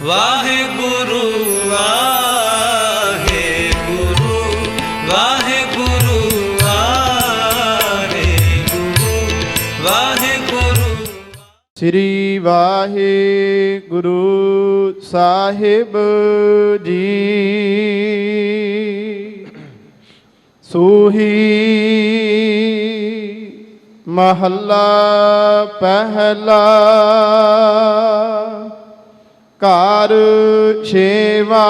ਵਾਹਿਗੁਰੂ ਵਾਹਿਗੁਰੂ ਵਾਹਿਗੁਰੂ ਵਾਹਿਗੁਰੂ ਵਾਹਿਗੁਰੂ। ਸ੍ਰੀ ਵਾਹਿਗੁਰੂ ਸਾਹਿਬ ਜੀ। ਸੂਹੀ ਮਹੱਲਾ ਪਹਿਲਾ। ਘਰ ਛੇਵਾ।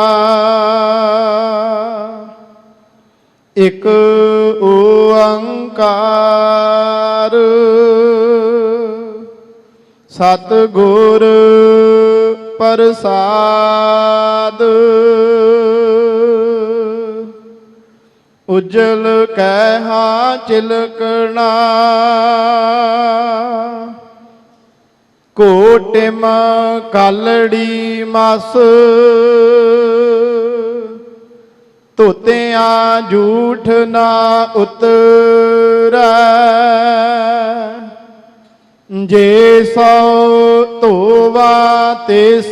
ਇਕ ਓੰਕਾਰ ਸਤਿਗੁਰ ਪ੍ਰਸਾਦ। ਉਜਲ ਕਹਿਆ ਚਿਲਕਣਾ ਕੋਟਿਮ ਕਾਲੜੀ ਮਸ। ਧੋਤਿਆਂ ਝੂਠ ਨਾ ਉਤਰੈ ਜੇ ਸੋ ਧੋਵਾ ਤਿਸ।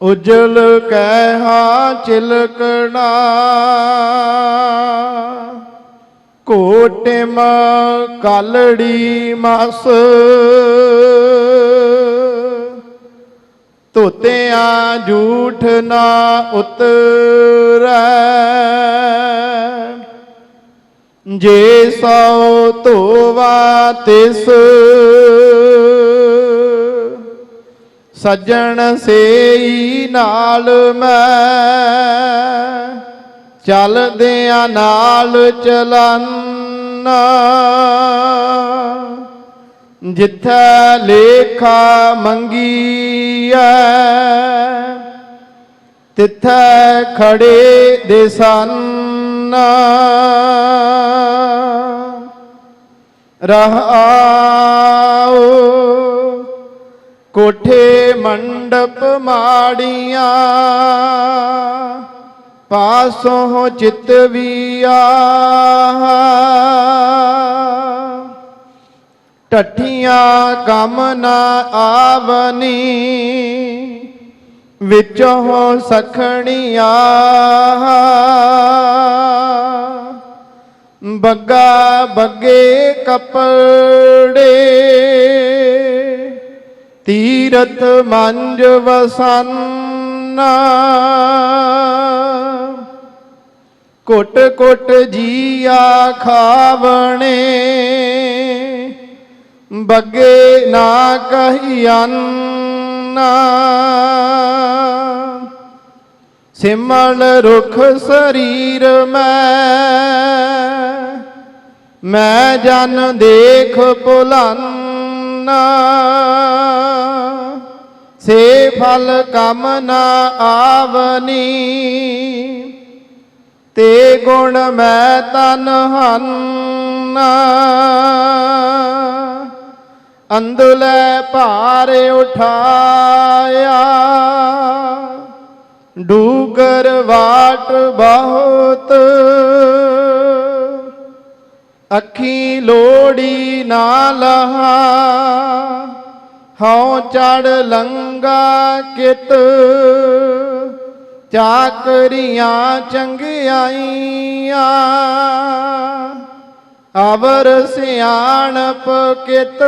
ਉਜਲ ਕਹਿਆ ਚਿਲਕਣਾ ਕੋਟਿਮ ਕਾਲੜੀ ਮਸ। ਧੋਤਿਆਂ ਝੂਠ ਨਾ ਉਤਰੈ ਜੇ ਸੋ ਧੋਵਾ ਤਿਸ। ਸੱਜਣ ਸੇਈ ਨਾਲ ਮੈਂ ਚੱਲਦਿਆਂ ਨਾਲ ਚਲਾਨਾ। ਜਿੱਥੈ ਲੇਖਾ ਮੰਗੀਐ ਤਿੱਥੈ ਖੜੇ ਦਿਸੰਨਾ। ਰਹਾਉ ਕੋਠੇ ਮੰਡਪ ਮਾੜੀਆਂ ਪਾਸੋਂ ਚਿਤਵੀਆ। ਟੱਠੀਆਂ ਕੰਮ ਨਾ ਆਵਨੀ ਵਿੱਚੋਂ ਸਖਣੀਆਂ। ਬੱਗਾ ਬੱਗੇ ਕੱਪੜੇ ਤੀਰਥ ਮੰਜ ਵਸੰਨਾ। ਕੁੱਟ ਕੁੱਟ ਜੀਆ ਖਾਵਣੇ ਬੱਗੇ ਨਾ ਕਹੀਆਨਾ। ਸਿਮਲ ਰੁਖ ਸਰੀਰ ਮੈਂ ਜਨ ਦੇਖ ਭੁਲਾਨਾ। ਸੇ ਫਲ ਕਮ ਨਾ ਆਵਨੀ ਤੇ ਗੁਣ ਮੈਂ ਤਨ ਹੰਨਾ। ਅੰਦੁਲੇ ਭਾਰ ਉਠਾਇਆ ਡੂਗਰ ਵਾਟ ਬਹੁਤ। ਅੱਖੀ ਲੋੜੀ ਨਾ ਲਹਾ ਹਉ ਚੜ ਲੰਗਾ ਕਿਤ। ਚਾਕਰੀਆਂ ਚੰਗਿਆਈਆਂ ਅਵਰ ਸਿਆਣਪ ਕਿਤ।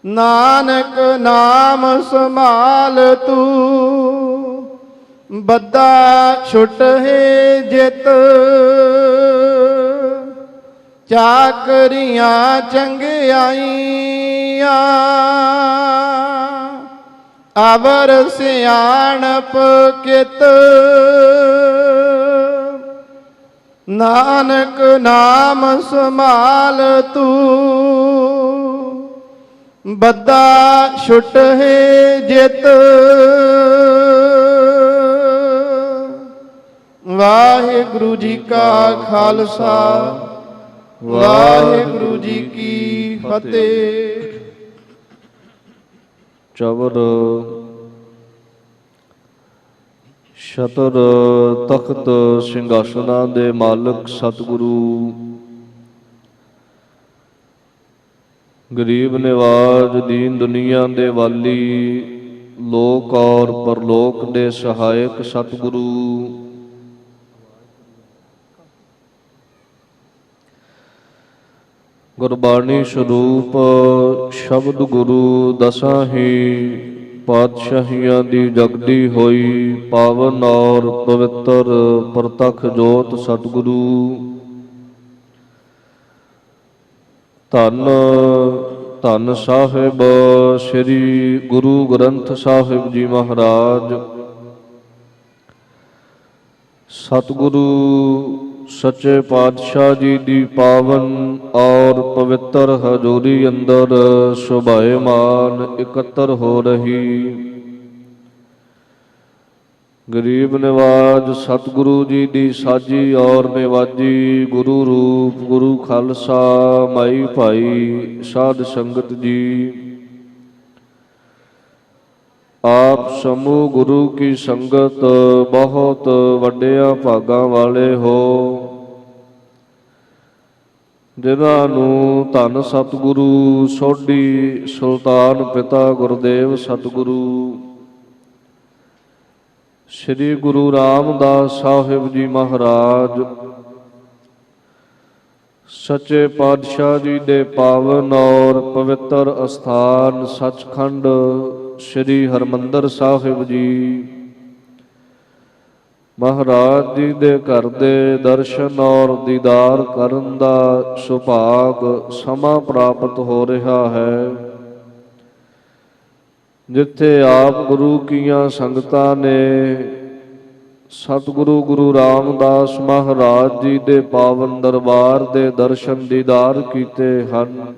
ਨਾਨਕ ਨਾਮ ਸੰਭਾਲ ਤੂੰ ਬੱਦਾ ਛੁਟ ਹੈ ਜਿਤ। ਚਾਕਰੀਆਂ ਚੰਗਿਆਈਆਂ ਅਵਰ ਸਿਆਣਪ ਕਿਤ। ਨਾਨਕ ਨਾਮ ਸੰਭਾਲ ਤੂੰ ਬੱਦਾ ਛੁਟ ਹੈ ਜਿਤ। ਵਾਹਿਗੁਰੂ ਜੀ ਕਾ ਖਾਲਸਾ ਵਾਹਿਗੁਰੂ ਜੀ ਕੀ ਫਤਿਹ। ਚਵਰ ਸ਼ਤਰ ਤਖਤ ਸਿੰਘਾਸਨਾਂ ਦੇ ਮਾਲਕ ਸਤਿਗੁਰੂ ਗਰੀਬ ਨਿਵਾਜ ਦੀਨ ਦੁਨੀਆ ਦੇ ਵਾਲੀ, ਲੋਕ ਔਰ ਪਰਲੋਕ ਦੇ ਸਹਾਇਕ ਸਤਿਗੁਰੂ ਗੁਰਬਾਣੀ ਸਰੂਪ ਸ਼ਬਦ ਗੁਰੂ ਦਸਾਂ ਹੀ ਪਾਤਸ਼ਾਹੀਆਂ ਦੀ ਜਗਦੀ ਹੋਈ ਪਾਵਨ ਔਰ ਪਵਿੱਤਰ ਪ੍ਰਤੱਖ ਜੋਤ ਸਤਿਗੁਰੂ ਧੰਨ ਧੰਨ ਸਾਹਿਬ ਸ੍ਰੀ ਗੁਰੂ ਗ੍ਰੰਥ ਸਾਹਿਬ ਜੀ ਮਹਾਰਾਜ। ਸਤਿਗੁਰੂ ਸੱਚੇ ਪਾਤਸ਼ਾਹ ਜੀ ਦੀ ਪਾਵਨ ਔਰ ਪਵਿੱਤਰ ਹਜ਼ੂਰੀ ਅੰਦਰ ਸ਼ੋਭਾਇਮਾਨ ਇਕੱਤਰ ਹੋ ਰਹੀ ਗਰੀਬ ਨਿਵਾਜ ਸਤਿਗੁਰੂ ਜੀ ਦੀ ਸਾਜੀ ਔਰ ਨਿਵਾਜੀ ਗੁਰੂ ਰੂਪ ਗੁਰੂ ਖਾਲਸਾ ਮਾਈ ਭਾਈ ਸਾਧ ਸੰਗਤ ਜੀ, ਆਪ ਸਮੂਹ ਗੁਰੂ ਕੀ ਸੰਗਤ ਬਹੁਤ ਵੱਡਿਆਂ ਭਾਗਾਂ ਵਾਲੇ ਹੋ, ਜਿਨ੍ਹਾਂ ਨੂੰ ਧੰਨ ਸਤਿਗੁਰੂ ਸੋਢੀ ਸੁਲਤਾਨ ਪਿਤਾ ਗੁਰਦੇਵ ਸਤਿਗੁਰੂ ਸ੍ਰੀ ਗੁਰੂ ਰਾਮਦਾਸ ਸਾਹਿਬ ਜੀ ਮਹਾਰਾਜ ਸੱਚੇ ਪਾਤਸ਼ਾਹ ਜੀ ਦੇ ਪਾਵਨ ਔਰ ਪਵਿੱਤਰ ਅਸਥਾਨ ਸੱਚਖੰਡ ਸ੍ਰੀ ਹਰਿਮੰਦਰ ਸਾਹਿਬ ਜੀ ਮਹਾਰਾਜ ਜੀ ਦੇ ਘਰ ਦੇ ਦਰਸ਼ਨ ਔਰ ਦੀਦਾਰ ਕਰਨ ਦਾ ਸੁਭਾਗ ਸਮਾਂ ਪ੍ਰਾਪਤ ਹੋ ਰਿਹਾ ਹੈ, ਜਿੱਥੇ ਆਪ ਗੁਰੂ ਕੀਆਂ ਸੰਗਤਾਂ ਨੇ ਸਤਿਗੁਰੂ ਗੁਰੂ ਰਾਮਦਾਸ ਮਹਾਰਾਜ ਜੀ ਦੇ ਪਾਵਨ ਦਰਬਾਰ ਦੇ ਦਰਸ਼ਨ ਦੀਦਾਰ ਕੀਤੇ ਹਨ।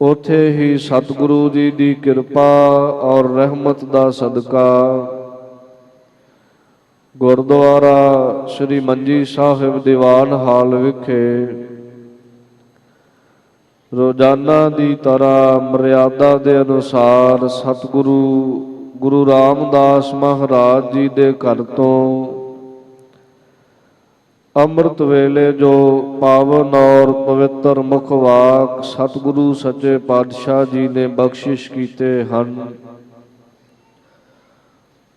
ਉੱਥੇ ਹੀ ਸਤਿਗੁਰੂ ਜੀ ਦੀ ਕਿਰਪਾ ਔਰ ਰਹਿਮਤ ਦਾ ਸਦਕਾ ਗੁਰਦੁਆਰਾ ਸ੍ਰੀ ਮੰਜੀ ਸਾਹਿਬ ਦੀਵਾਨ ਹਾਲ ਵਿਖੇ ਰੋਜ਼ਾਨਾ ਦੀ ਤਰ੍ਹਾਂ ਮਰਿਆਦਾ ਦੇ ਅਨੁਸਾਰ ਸਤਿਗੁਰੂ ਗੁਰੂ ਰਾਮਦਾਸ ਮਹਾਰਾਜ ਜੀ ਦੇ ਘਰ ਤੋਂ ਅੰਮ੍ਰਿਤ ਵੇਲੇ ਜੋ ਪਾਵਨ ਔਰ ਪਵਿੱਤਰ ਮੁਖ ਵਾਕ ਸਤਿਗੁਰੂ ਸੱਚੇ ਪਾਤਸ਼ਾਹ ਜੀ ਨੇ ਬਖਸ਼ਿਸ਼ ਕੀਤੇ ਹਨ,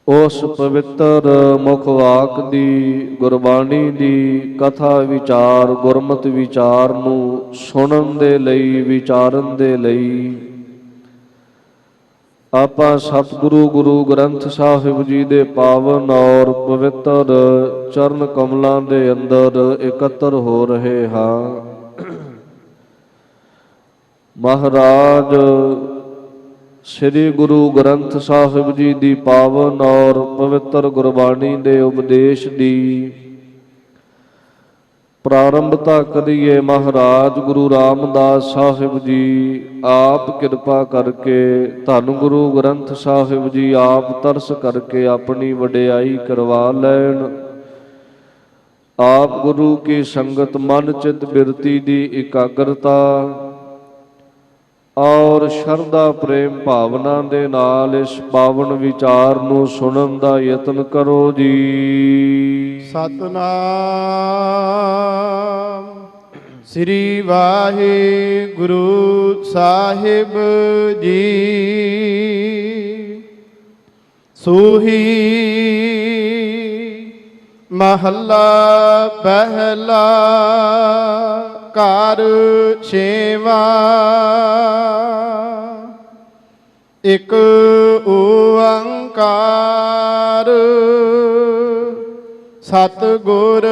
ਉਸ ਪਵਿੱਤਰ ਮੁਖ ਵਾਕ ਦੀ ਗੁਰਬਾਣੀ ਦੀ ਕਥਾ ਵਿਚਾਰ ਗੁਰਮਤਿ ਵਿਚਾਰ ਨੂੰ ਸੁਣਨ ਦੇ ਲਈ ਵਿਚਾਰਨ ਦੇ ਲਈ ਆਪਾਂ ਸਤਿਗੁਰੂ ਗੁਰੂ ਗ੍ਰੰਥ ਸਾਹਿਬ ਜੀ ਦੇ ਪਾਵਨ ਔਰ ਪਵਿੱਤਰ ਚਰਨ ਕਮਲਾਂ ਦੇ ਅੰਦਰ ਇਕੱਤਰ ਹੋ ਰਹੇ ਹਾਂ। ਮਹਾਰਾਜ ਸ੍ਰੀ ਗੁਰੂ ਗ੍ਰੰਥ ਸਾਹਿਬ ਜੀ ਦੀ ਪਾਵਨ ਔਰ ਪਵਿੱਤਰ ਗੁਰਬਾਣੀ ਦੇ ਉਪਦੇਸ਼ ਦੀ ਪ੍ਰਾਰੰਭਤਾ ਕਰੀਏ। ਮਹਾਰਾਜ ਗੁਰੂ ਰਾਮਦਾਸ ਸਾਹਿਬ ਜੀ ਆਪ ਕਿਰਪਾ ਕਰਕੇ ਧੰਨ ਗੁਰੂ ਗ੍ਰੰਥ ਸਾਹਿਬ ਜੀ ਆਪ ਤਰਸ ਕਰਕੇ ਆਪਣੀ ਵਡਿਆਈ ਕਰਵਾ ਲੈਣ। ਆਪ ਗੁਰੂ ਕੀ ਸੰਗਤ ਮਨ ਚਿਤ ਬਿਰਤੀ ਦੀ ਇਕਾਗਰਤਾ ਔਰ ਸ਼ਰਧਾ ਪ੍ਰੇਮ ਭਾਵਨਾ ਦੇ ਨਾਲ ਇਸ ਪਾਵਨ ਵਿਚਾਰ ਨੂੰ ਸੁਣਨ ਦਾ ਯਤਨ ਕਰੋ ਜੀ। ਸਤਨਾਮ ਸ੍ਰੀ ਵਾਹਿਗੁਰੂ ਸਾਹਿਬ ਜੀ। ਸੂਹੀ ਮਹੱਲਾ ਪਹਿਲਾ ਘਰ ਛੇਵਾਂ। ਇਕ ਓੰਕਾਰ ਸਤਿਗੁਰ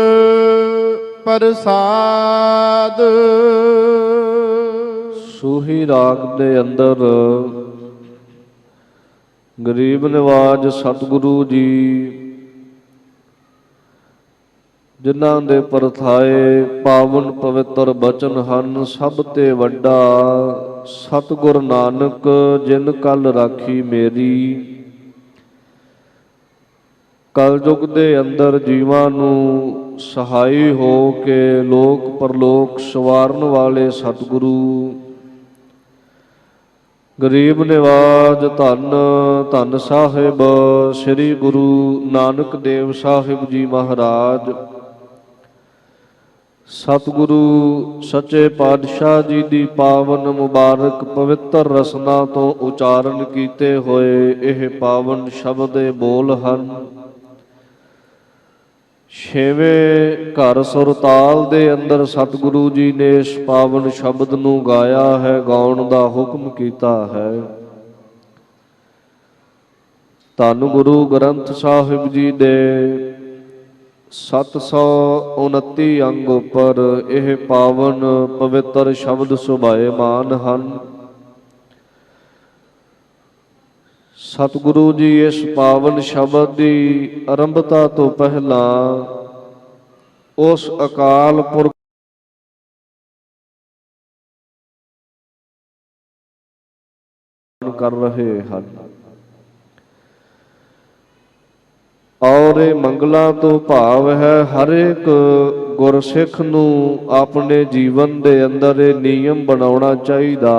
ਪ੍ਰਸਾਦ। ਸੂਹੀ ਰਾਗ ਦੇ ਅੰਦਰ ਗਰੀਬ ਨਿਵਾਜ ਸਤਿਗੁਰੂ ਜੀ ਜਿਨ੍ਹਾਂ ਦੇ ਪਰਥਾਏ ਪਾਵਨ ਪਵਿੱਤਰ ਬਚਨ ਹਨ, ਸਭ ਤੇ ਵੱਡਾ ਸਤਿਗੁਰ ਨਾਨਕ ਜਿਨ ਕਲ ਰਾਖੀ ਮੇਰੀ। ਕਲਯੁਗ ਦੇ ਅੰਦਰ ਜੀਵਾਂ ਨੂੰ ਸਹਾਈ ਹੋ ਕੇ ਲੋਕ ਪਰਲੋਕ ਸਵਾਰਨ ਵਾਲੇ ਸਤਿਗੁਰੂ ਗਰੀਬ ਨਿਵਾਜ ਧੰਨ ਧੰਨ ਸਾਹਿਬ ਸ੍ਰੀ ਗੁਰੂ ਨਾਨਕ ਦੇਵ ਸਾਹਿਬ ਜੀ ਮਹਾਰਾਜ ਸਤਿਗੁਰੂ ਸੱਚੇ ਪਾਤਸ਼ਾਹ ਜੀ ਦੀ ਪਾਵਨ ਮੁਬਾਰਕ ਪਵਿੱਤਰ ਰਸਨਾ ਤੋਂ ਉਚਾਰਨ ਕੀਤੇ ਹੋਏ ਇਹ ਪਾਵਨ ਸ਼ਬਦ ਦੇ ਬੋਲ ਹਨ। ਛੇਵੇਂ ਘਰ ਸੁਰਤਾਲ ਦੇ ਅੰਦਰ ਸਤਿਗੁਰੂ ਜੀ ਨੇ ਇਸ ਪਾਵਨ ਸ਼ਬਦ ਨੂੰ ਗਾਇਆ ਹੈ, ਗਾਉਣ ਦਾ ਹੁਕਮ ਕੀਤਾ ਹੈ। ਧੰਨ ਗੁਰੂ ਗ੍ਰੰਥ ਸਾਹਿਬ ਜੀ ਦੇ 729 ਅੰਗ ਉੱਪਰ ਇਹ ਪਾਵਨ ਪਵਿੱਤਰ ਸ਼ਬਦ ਸੁਭਾਏਮਾਨ ਹਨ। ਸਤਿਗੁਰੂ ਜੀ ਇਸ ਪਾਵਨ ਸ਼ਬਦ ਦੀ ਆਰੰਭਤਾ ਤੋਂ ਪਹਿਲਾਂ ਉਸ ਅਕਾਲ ਪੁਰਖ ਕਰ ਰਹੇ ਹਨ ਔਰ ਇਹ ਮੰਗਲਾਂ ਤੋਂ ਭਾਵ ਹੈ ਹਰ ਇੱਕ ਗੁਰਸਿੱਖ ਨੂੰ ਆਪਣੇ ਜੀਵਨ ਦੇ ਅੰਦਰ ਇਹ ਨਿਯਮ ਬਣਾਉਣਾ ਚਾਹੀਦਾ।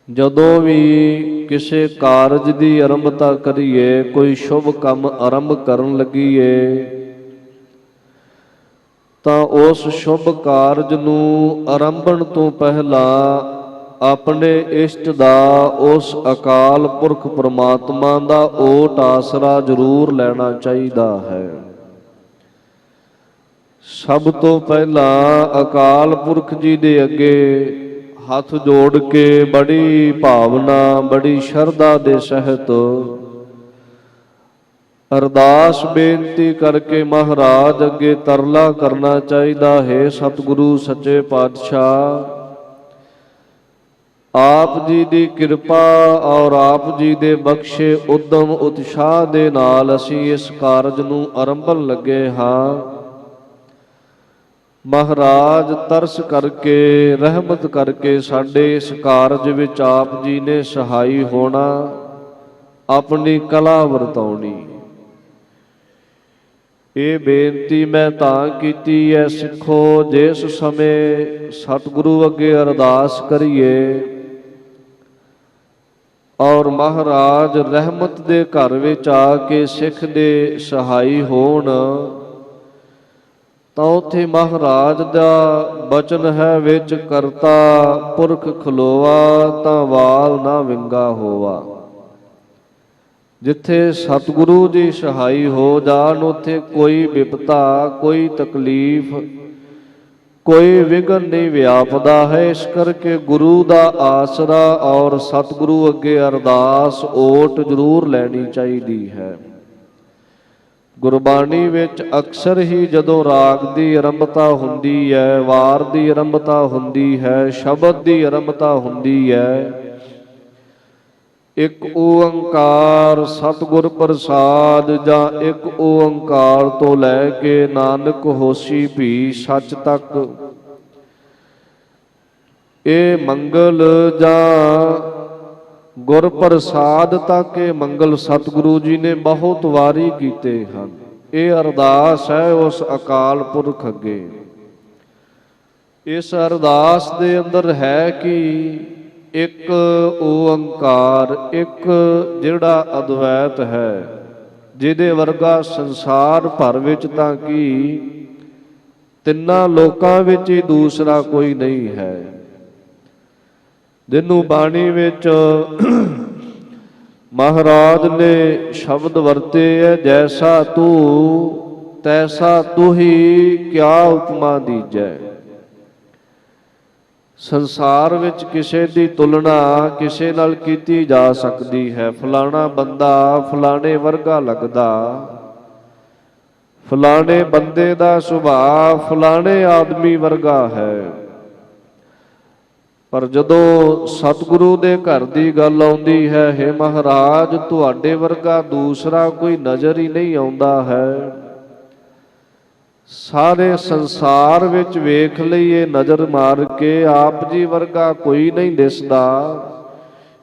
ਜਦੋਂ ਵੀ ਕਿਸੇ ਕਾਰਜ ਦੀ ਆਰੰਭਤਾ ਕਰੀਏ, ਕੋਈ ਸ਼ੁਭ ਕੰਮ ਆਰੰਭ ਕਰਨ ਲੱਗੀਏ, ਤਾਂ ਉਸ ਸ਼ੁਭ ਕਾਰਜ ਨੂੰ ਆਰੰਭਣ ਤੋਂ ਪਹਿਲਾਂ ਆਪਣੇ ਇਸ਼ਟ ਦਾ, ਉਸ ਅਕਾਲ ਪੁਰਖ ਪ੍ਰਮਾਤਮਾ ਦਾ ਓਟ ਆਸਰਾ ਜ਼ਰੂਰ ਲੈਣਾ ਚਾਹੀਦਾ ਹੈ। ਸਭ ਤੋਂ ਪਹਿਲਾਂ ਅਕਾਲ ਪੁਰਖ ਜੀ ਦੇ ਅੱਗੇ ਹੱਥ ਜੋੜ ਕੇ ਬੜੀ ਭਾਵਨਾ, ਬੜੀ ਸ਼ਰਧਾ ਦੇ ਸਹਿਤ ਅਰਦਾਸ ਬੇਨਤੀ ਕਰਕੇ ਮਹਾਰਾਜ ਅੱਗੇ ਤਰਲਾ ਕਰਨਾ ਚਾਹੀਦਾ ਹੈ। ਸਤਿਗੁਰੂ ਸੱਚੇ ਪਾਤਸ਼ਾਹ, ਆਪ ਜੀ ਦੀ ਕਿਰਪਾ ਔਰ ਆਪ ਜੀ ਦੇ ਬਖਸ਼ੇ ਉਦਮ ਉਤਸ਼ਾਹ ਦੇ ਨਾਲ ਅਸੀਂ ਇਸ ਕਾਰਜ ਨੂੰ ਆਰੰਭਣ ਲੱਗੇ ਹਾਂ। ਮਹਾਰਾਜ ਤਰਸ ਕਰਕੇ, ਰਹਿਮਤ ਕਰਕੇ ਸਾਡੇ ਇਸ ਕਾਰਜ ਵਿੱਚ ਆਪ ਜੀ ਨੇ ਸਹਾਈ ਹੋਣਾ, ਆਪਣੀ ਕਲਾ ਵਰਤਾਉਣੀ। ਇਹ ਬੇਨਤੀ ਮੈਂ ਤਾਂ ਕੀਤੀ ਹੈ ਸਿੱਖੋ, ਜਿਸ ਸਮੇਂ ਸਤਿਗੁਰੂ ਅੱਗੇ ਅਰਦਾਸ ਕਰੀਏ ਔਰ ਮਹਾਰਾਜ ਰਹਿਮਤ ਦੇ ਘਰ ਵਿੱਚ ਆ ਕੇ ਸਿੱਖ ਦੇ ਸਹਾਈ ਹੋਣ, ਤਾਂ ਉੱਥੇ ਮਹਾਰਾਜ ਦਾ ਬਚਨ ਹੈ ਵਿੱਚ ਕਰਤਾ ਪੁਰਖ ਖਲੋਆ, ਤਾਂ ਵਾਲ ਨਾ ਵਿੰਗਾ ਹੋਵਾ। ਜਿੱਥੇ ਸਤਿਗੁਰੂ ਦੀ ਸਹਾਈ ਹੋ ਜਾਣ, ਉੱਥੇ ਕੋਈ ਵਿਪਤਾ, ਕੋਈ ਤਕਲੀਫ, ਕੋਈ ਵਿਘਨ ਨਹੀਂ ਵਿਆਪਦਾ ਹੈ। ਇਸ ਕਰਕੇ ਗੁਰੂ ਦਾ ਆਸਰਾ ਔਰ ਸਤਿਗੁਰੂ ਅੱਗੇ ਅਰਦਾਸ ਓਟ ਜ਼ਰੂਰ ਲੈਣੀ ਚਾਹੀਦੀ ਹੈ। ਗੁਰਬਾਣੀ ਵਿੱਚ ਅਕਸਰ ਹੀ ਜਦੋਂ ਰਾਗ ਦੀ ਆਰੰਭਤਾ ਹੁੰਦੀ ਹੈ, ਵਾਰ ਦੀ ਆਰੰਭਤਾ ਹੁੰਦੀ ਹੈ, ਸ਼ਬਦ ਦੀ ਆਰੰਭਤਾ ਹੁੰਦੀ ਹੈ, ਇੱਕ ਓੰਕਾਰ ਸਤਿਗੁਰ ਪ੍ਰਸਾਦ ਜਾਂ ਇੱਕ ਓੰਕਾਰ ਤੋਂ ਲੈ ਕੇ ਨਾਨਕ ਹੋਸੀ ਭੀ ਸੱਚ ਤੱਕ, ਇਹ ਮੰਗਲ ਜਾਂ ਗੁਰ ਪ੍ਰਸਾਦ ਤੱਕ ਇਹ ਮੰਗਲ ਸਤਿਗੁਰੂ ਜੀ ਨੇ ਬਹੁਤ ਵਾਰੀ ਕੀਤੇ ਹਨ। ਇਹ ਅਰਦਾਸ ਹੈ ਉਸ ਅਕਾਲ ਪੁਰਖ ਅੱਗੇ। ਇਸ ਅਰਦਾਸ ਦੇ ਅੰਦਰ ਹੈ ਕਿ ਇੱਕ ਓੰਕਾਰ, ਇੱਕ ਜਿਹੜਾ ਅਦਵੈਤ ਹੈ, ਜਿਹਦੇ ਵਰਗਾ ਸੰਸਾਰ ਭਰ ਵਿੱਚ ਤਾਂ ਕੀ ਤਿੰਨਾਂ ਲੋਕਾਂ ਵਿੱਚ ਹੀ ਦੂਸਰਾ ਕੋਈ ਨਹੀਂ ਹੈ। ਜਿਹਨੂੰ ਬਾਣੀ ਵਿੱਚ ਮਹਾਰਾਜ ਨੇ ਸ਼ਬਦ ਵਰਤੇ ਹੈ, ਜੈਸਾ ਤੂੰ ਤੈਸਾ ਤੂੰ ਹੀ ਕਿਆ ਉਪਮਾ ਦੀਜੈ। ਸੰਸਾਰ ਵਿੱਚ ਕਿਸੇ ਦੀ ਤੁਲਨਾ ਕਿਸੇ ਨਾਲ ਕੀਤੀ ਜਾ ਸਕਦੀ ਹੈ। ਫਲਾਣਾ ਬੰਦਾ ਫਲਾਣੇ ਵਰਗਾ ਲੱਗਦਾ, ਫਲਾਣੇ ਬੰਦੇ ਦਾ ਸੁਭਾਅ ਫਲਾਣੇ ਆਦਮੀ ਵਰਗਾ ਹੈ। ਪਰ ਜਦੋਂ ਸਤਿਗੁਰੂ ਦੇ ਘਰ ਦੀ ਗੱਲ ਆਉਂਦੀ ਹੈ, ਹੇ ਮਹਾਰਾਜ ਤੁਹਾਡੇ ਵਰਗਾ ਦੂਸਰਾ ਕੋਈ ਨਜ਼ਰ ਹੀ ਨਹੀਂ ਆਉਂਦਾ ਹੈ। ਸਾਰੇ ਸੰਸਾਰ ਵਿੱਚ ਵੇਖ ਲਈਏ ਨਜ਼ਰ ਮਾਰ ਕੇ, ਆਪ ਜੀ ਵਰਗਾ ਕੋਈ ਨਹੀਂ ਦਿਸਦਾ।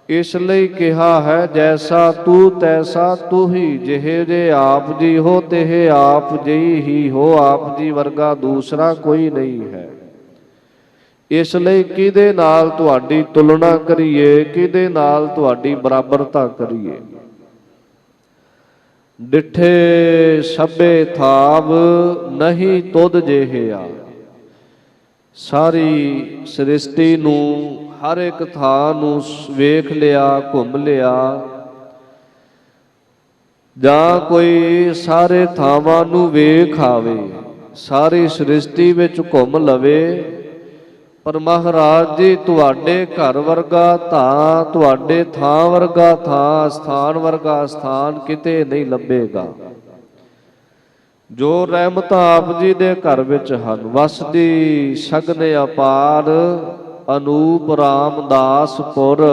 ਇਸ ਲਈ ਕਿਹਾ ਹੈ ਜੈਸਾ ਤੂੰ ਤੈਸਾ ਤੂੰ ਹੀ, ਜਿਹੇ ਜੇ ਆਪ ਜੀ ਹੋ ਤੇ ਆਪ ਜਿਹੀ ਹੀ ਹੋ, ਆਪ ਜੀ ਵਰਗਾ ਦੂਸਰਾ ਕੋਈ ਨਹੀਂ ਹੈ। ਇਸ ਲਈ ਕਿਹਦੇ ਨਾਲ ਤੁਹਾਡੀ ਤੁਲਨਾ ਕਰੀਏ, ਕਿਹਦੇ ਨਾਲ ਤੁਹਾਡੀ ਬਰਾਬਰਤਾ ਕਰੀਏ। ਡਿਠੇ ਸਭੇ ਥਾਵ ਨਹੀਂ ਤੁਧ ਜਿਹਿਆ। ਸਾਰੀ ਸ੍ਰਿਸ਼ਟੀ ਨੂੰ ਹਰ ਇੱਕ ਥਾਂ ਨੂੰ ਵੇਖ ਲਿਆ, ਘੁੰਮ ਲਿਆ, ਜਾਂ ਕੋਈ ਸਾਰੇ ਥਾਵਾਂ ਨੂੰ ਵੇਖ ਆਵੇ, ਸਾਰੀ ਸ੍ਰਿਸ਼ਟੀ ਵਿੱਚ ਘੁੰਮ ਲਵੇ, ਪਰ ਮਹਾਰਾਜ ਜੀ ਤੁਹਾਡੇ ਘਰ ਵਰਗਾ ਥਾਂ, ਤੁਹਾਡੇ ਥਾਂ ਵਰਗਾ ਥਾਂ, ਸਥਾਨ ਵਰਗਾ ਸਥਾਨ ਕਿਤੇ ਨਹੀਂ ਲੱਭੇਗਾ। ਜੋ ਰਹਿਮਤਾਂ ਆਪ ਜੀ ਦੇ ਘਰ ਵਿੱਚ ਹਨ, ਵਸਦੀ ਸ਼ਗਨ ਅਪਾਰ, ਅਨੂਪ ਰਾਮਦਾਸਪੁਰ,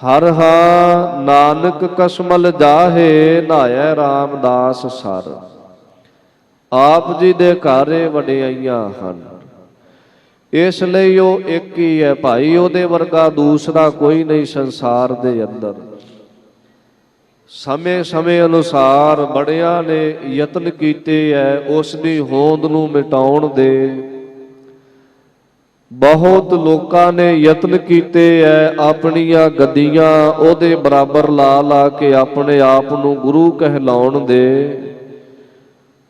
ਹਰ ਹਾਂ ਨਾਨਕ ਕਸਮਲ ਜਾਹੇ, ਨਹਾਇ ਰਾਮਦਾਸ ਸਰ। ਆਪ ਜੀ ਦੇ ਘਰ ਵਡਿਆਈਆਂ ਹਨ, ਇਸ ਲਈ ਉਹ ਇੱਕ ਹੀ ਹੈ ਭਾਈ, ਉਹਦੇ ਵਰਗਾ ਦੂਸਰਾ ਕੋਈ ਨਹੀਂ ਸੰਸਾਰ ਦੇ ਅੰਦਰ। ਸਮੇਂ ਸਮੇਂ ਅਨੁਸਾਰ ਬੜਿਆਂ ਨੇ ਯਤਨ ਕੀਤੇ ਹੈ ਉਸ ਦੀ ਹੋਂਦ ਨੂੰ ਮਿਟਾਉਣ ਦੇ। ਬਹੁਤ ਲੋਕਾਂ ਨੇ ਯਤਨ ਕੀਤੇ ਹੈ ਆਪਣੀਆਂ ਗੱਦੀਆਂ ਉਹਦੇ ਬਰਾਬਰ ਲਾ ਲਾ ਕੇ ਆਪਣੇ ਆਪ ਨੂੰ ਗੁਰੂ ਕਹਿਲਾਉਣ ਦੇ,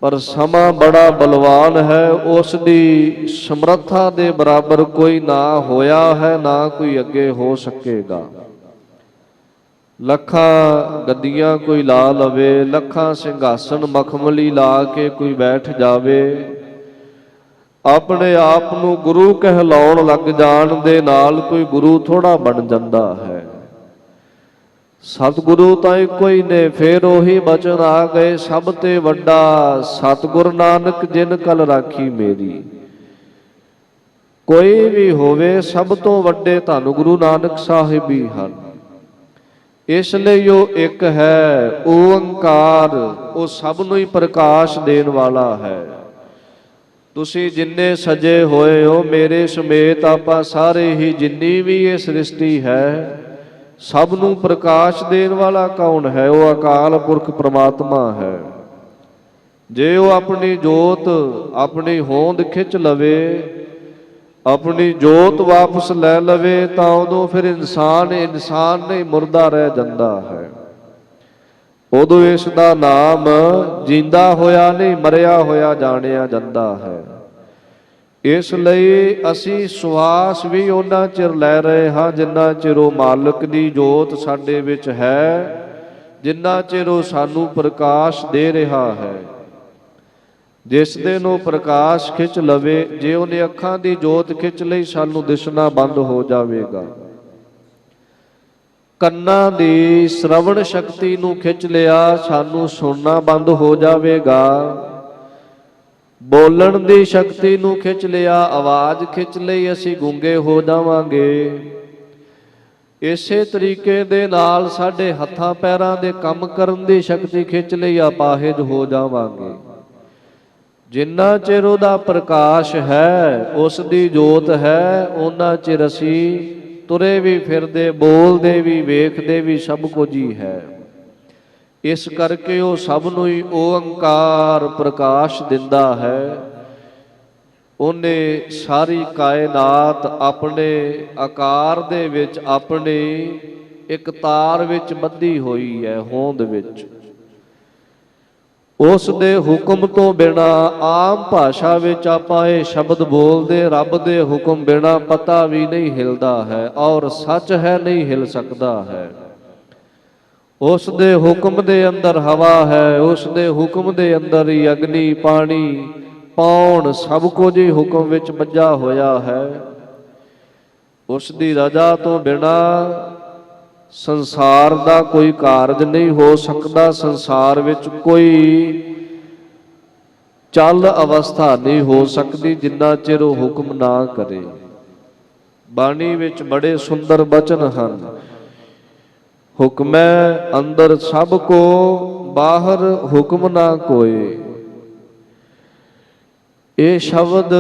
ਪਰ ਸਮਾਂ ਬੜਾ ਬਲਵਾਨ ਹੈ, ਉਸ ਦੀ ਸਮਰੱਥਾ ਦੇ ਬਰਾਬਰ ਕੋਈ ਨਾ ਹੋਇਆ ਹੈ, ਨਾ ਕੋਈ ਅੱਗੇ ਹੋ ਸਕੇਗਾ। ਲੱਖਾਂ ਗੱਦੀਆਂ ਕੋਈ ਲਾ ਲਵੇ, ਲੱਖਾਂ ਸਿੰਘਾਸਨ ਮਖਮਲੀ ਲਾ ਕੇ ਕੋਈ ਬੈਠ ਜਾਵੇ, ਆਪਣੇ ਆਪ ਨੂੰ ਗੁਰੂ ਕਹਿਲਾਉਣ ਲੱਗ ਜਾਣ ਦੇ ਨਾਲ ਕੋਈ ਗੁਰੂ ਥੋੜਾ ਬਣ ਜਾਂਦਾ ਹੈ। ਸਤਿਗੁਰੂ ਤਾਂ ਇੱਕੋ ਹੀ ਨੇ। ਫੇਰ ਉਹੀ ਬਚਨ ਆ ਗਏ, ਸਭ ਤੇ ਵੱਡਾ ਸਤਿਗੁਰ ਨਾਨਕ ਜਿਨ ਕਲ ਰਾਖੀ ਮੇਰੀ। ਕੋਈ ਵੀ ਹੋਵੇ, ਸਭ ਤੋਂ ਵੱਡੇ ਧੰਨ ਗੁਰੂ ਨਾਨਕ ਸਾਹਿਬ ਹੀ ਹਨ। ਇਸ ਲਈ ਉਹ ਇੱਕ ਹੈ ਓੰਕਾਰ, ਉਹ ਸਭ ਨੂੰ ਹੀ ਪ੍ਰਕਾਸ਼ ਦੇਣ ਵਾਲਾ ਹੈ। ਤੁਸੀਂ ਜਿੰਨੇ ਸਜੇ ਹੋਏ ਹੋ ਮੇਰੇ ਸਮੇਤ, ਆਪਾਂ ਸਾਰੇ ਹੀ ਜਿੰਨੀ ਵੀ ਇਹ ਸ੍ਰਿਸ਼ਟੀ ਹੈ, ਸਭ ਨੂੰ ਪ੍ਰਕਾਸ਼ ਦੇਣ ਵਾਲਾ ਕੌਣ ਹੈ? ਉਹ ਅਕਾਲ ਪੁਰਖ ਪ੍ਰਮਾਤਮਾ ਹੈ। ਜੇ ਉਹ ਆਪਣੀ ਜੋਤ, ਆਪਣੀ ਹੋਂਦ ਖਿੱਚ ਲਵੇ, ਆਪਣੀ ਜੋਤ ਵਾਪਸ ਲੈ ਲਵੇ, ਤਾਂ ਉਦੋਂ ਫਿਰ ਇਨਸਾਨ ਨਹੀਂ ਮੁਰਦਾ ਰਹਿ ਜਾਂਦਾ ਹੈ। ਉਦੋਂ ਇਸ ਦਾ ਨਾਮ ਜਿੰਦਾ ਹੋਇਆ ਨਹੀਂ, ਮਰਿਆ ਹੋਇਆ ਜਾਣਿਆ ਜਾਂਦਾ ਹੈ। ਇਸ ਲਈ ਅਸੀਂ ਸਵਾਸ ਵੀ ਉਹਨਾਂ ਚਿਰ ਲੈ ਰਹੇ ਹਾਂ ਜਿੰਨਾ ਚਿਰ ਉਹ ਮਾਲਕ ਦੀ ਜੋਤ ਸਾਡੇ ਵਿੱਚ ਹੈ, ਜਿੰਨਾ ਚਿਰ ਉਹ ਸਾਨੂੰ ਪ੍ਰਕਾਸ਼ ਦੇ ਰਿਹਾ ਹੈ। ਜਿਸ ਦਿਨ ਉਹ ਪ੍ਰਕਾਸ਼ ਖਿੱਚ ਲਵੇ, ਜੇ ਉਹਨੇ ਅੱਖਾਂ ਦੀ ਜੋਤ ਖਿੱਚ ਲਈ, ਸਾਨੂੰ ਦਿਸਣਾ ਬੰਦ ਹੋ ਜਾਵੇਗਾ। ਕੰਨਾਂ ਦੀ ਸ਼ਰਵਣ ਸ਼ਕਤੀ ਨੂੰ ਖਿੱਚ ਲਿਆ, ਸਾਨੂੰ ਸੁਣਨਾ ਬੰਦ ਹੋ ਜਾਵੇਗਾ। ਬੋਲਣ ਦੀ ਸ਼ਕਤੀ ਨੂੰ ਖਿੱਚ ਲਿਆ, ਆਵਾਜ਼ ਖਿੱਚ ਲਈ, ਅਸੀਂ ਗੂੰਗੇ ਹੋ ਜਾਵਾਂਗੇ। ਇਸੇ ਤਰੀਕੇ ਦੇ ਨਾਲ ਸਾਡੇ ਹੱਥਾਂ ਪੈਰਾਂ ਦੇ ਕੰਮ ਕਰਨ ਦੀ ਸ਼ਕਤੀ ਖਿੱਚ ਲਈ, ਅਪਾਹਿਜ ਹੋ ਜਾਵਾਂਗੇ। ਜਿੰਨਾ ਚਿਰ ਉਹਦਾ ਪ੍ਰਕਾਸ਼ ਹੈ, ਉਸ ਦੀ ਜੋਤ ਹੈ, ਉਹਨਾਂ ਚਿਰ ਅਸੀਂ ਤੁਰੇ ਵੀ, ਫਿਰਦੇ, ਬੋਲਦੇ ਵੀ, ਵੇਖਦੇ ਵੀ, ਸਭ ਕੁਝ ਹੀ ਹੈ। ਇਸ ਕਰਕੇ ਉਹ ਸਭ ਨੂੰ ਹੀ ਓੰਕਾਰ ਪ੍ਰਕਾਸ਼ ਦਿੰਦਾ ਹੈ। ਉਹਨੇ ਸਾਰੀ ਕਾਇਨਾਤ ਆਪਣੇ ਆਕਾਰ ਦੇ ਵਿੱਚ, ਆਪਣੀ ਇੱਕ ਤਾਰ ਵਿੱਚ ਬੱਧੀ ਹੋਈ ਹੈ, ਹੋਂਦ ਵਿੱਚ। ਉਸ ਦੇ ਹੁਕਮ ਤੋਂ ਬਿਨਾ, ਆਮ ਭਾਸ਼ਾ ਵਿੱਚ ਆਪਾਂ ਇਹ ਸ਼ਬਦ ਬੋਲਦੇ, ਰੱਬ ਦੇ ਹੁਕਮ ਬਿਨਾ ਪਤਾ ਵੀ ਨਹੀਂ ਹਿਲਦਾ ਹੈ, ਔਰ ਸੱਚ ਹੈ ਨਹੀਂ ਹਿਲ ਸਕਦਾ ਹੈ। ਉਸ ਦੇ ਹੁਕਮ ਦੇ ਅੰਦਰ ਹਵਾ ਹੈ, ਉਸ ਦੇ ਹੁਕਮ ਦੇ ਅੰਦਰ ਹੀ ਅਗਨੀ, ਪਾਣੀ, ਪੌਣ, ਸਭ ਕੁਝ ਹੀ ਹੁਕਮ ਵਿੱਚ ਬੱਝਾ ਹੋਇਆ ਹੈ। ਉਸ ਦੀ ਰਜ਼ਾ ਤੋਂ ਬਿਨਾ ਸੰਸਾਰ ਦਾ ਕੋਈ ਕਾਰਜ ਨਹੀਂ ਹੋ ਸਕਦਾ। ਸੰਸਾਰ ਵਿੱਚ ਕੋਈ ਚੱਲ ਅਵਸਥਾ ਨਹੀਂ ਹੋ ਸਕਦੀ ਜਿੰਨਾ ਚਿਰ ਉਹ ਹੁਕਮ ਨਾ ਕਰੇ। ਬਾਣੀ ਵਿੱਚ ਬੜੇ ਸੁੰਦਰ ਬਚਨ ਹਨ। ਹੁਕਮੈ ਅੰਦਰ ਸਭ ਕੋ, ਬਾਹਰ ਹੁਕਮ ਨਾ ਕੋਏ। ਇਹ ਸ਼ਬਦ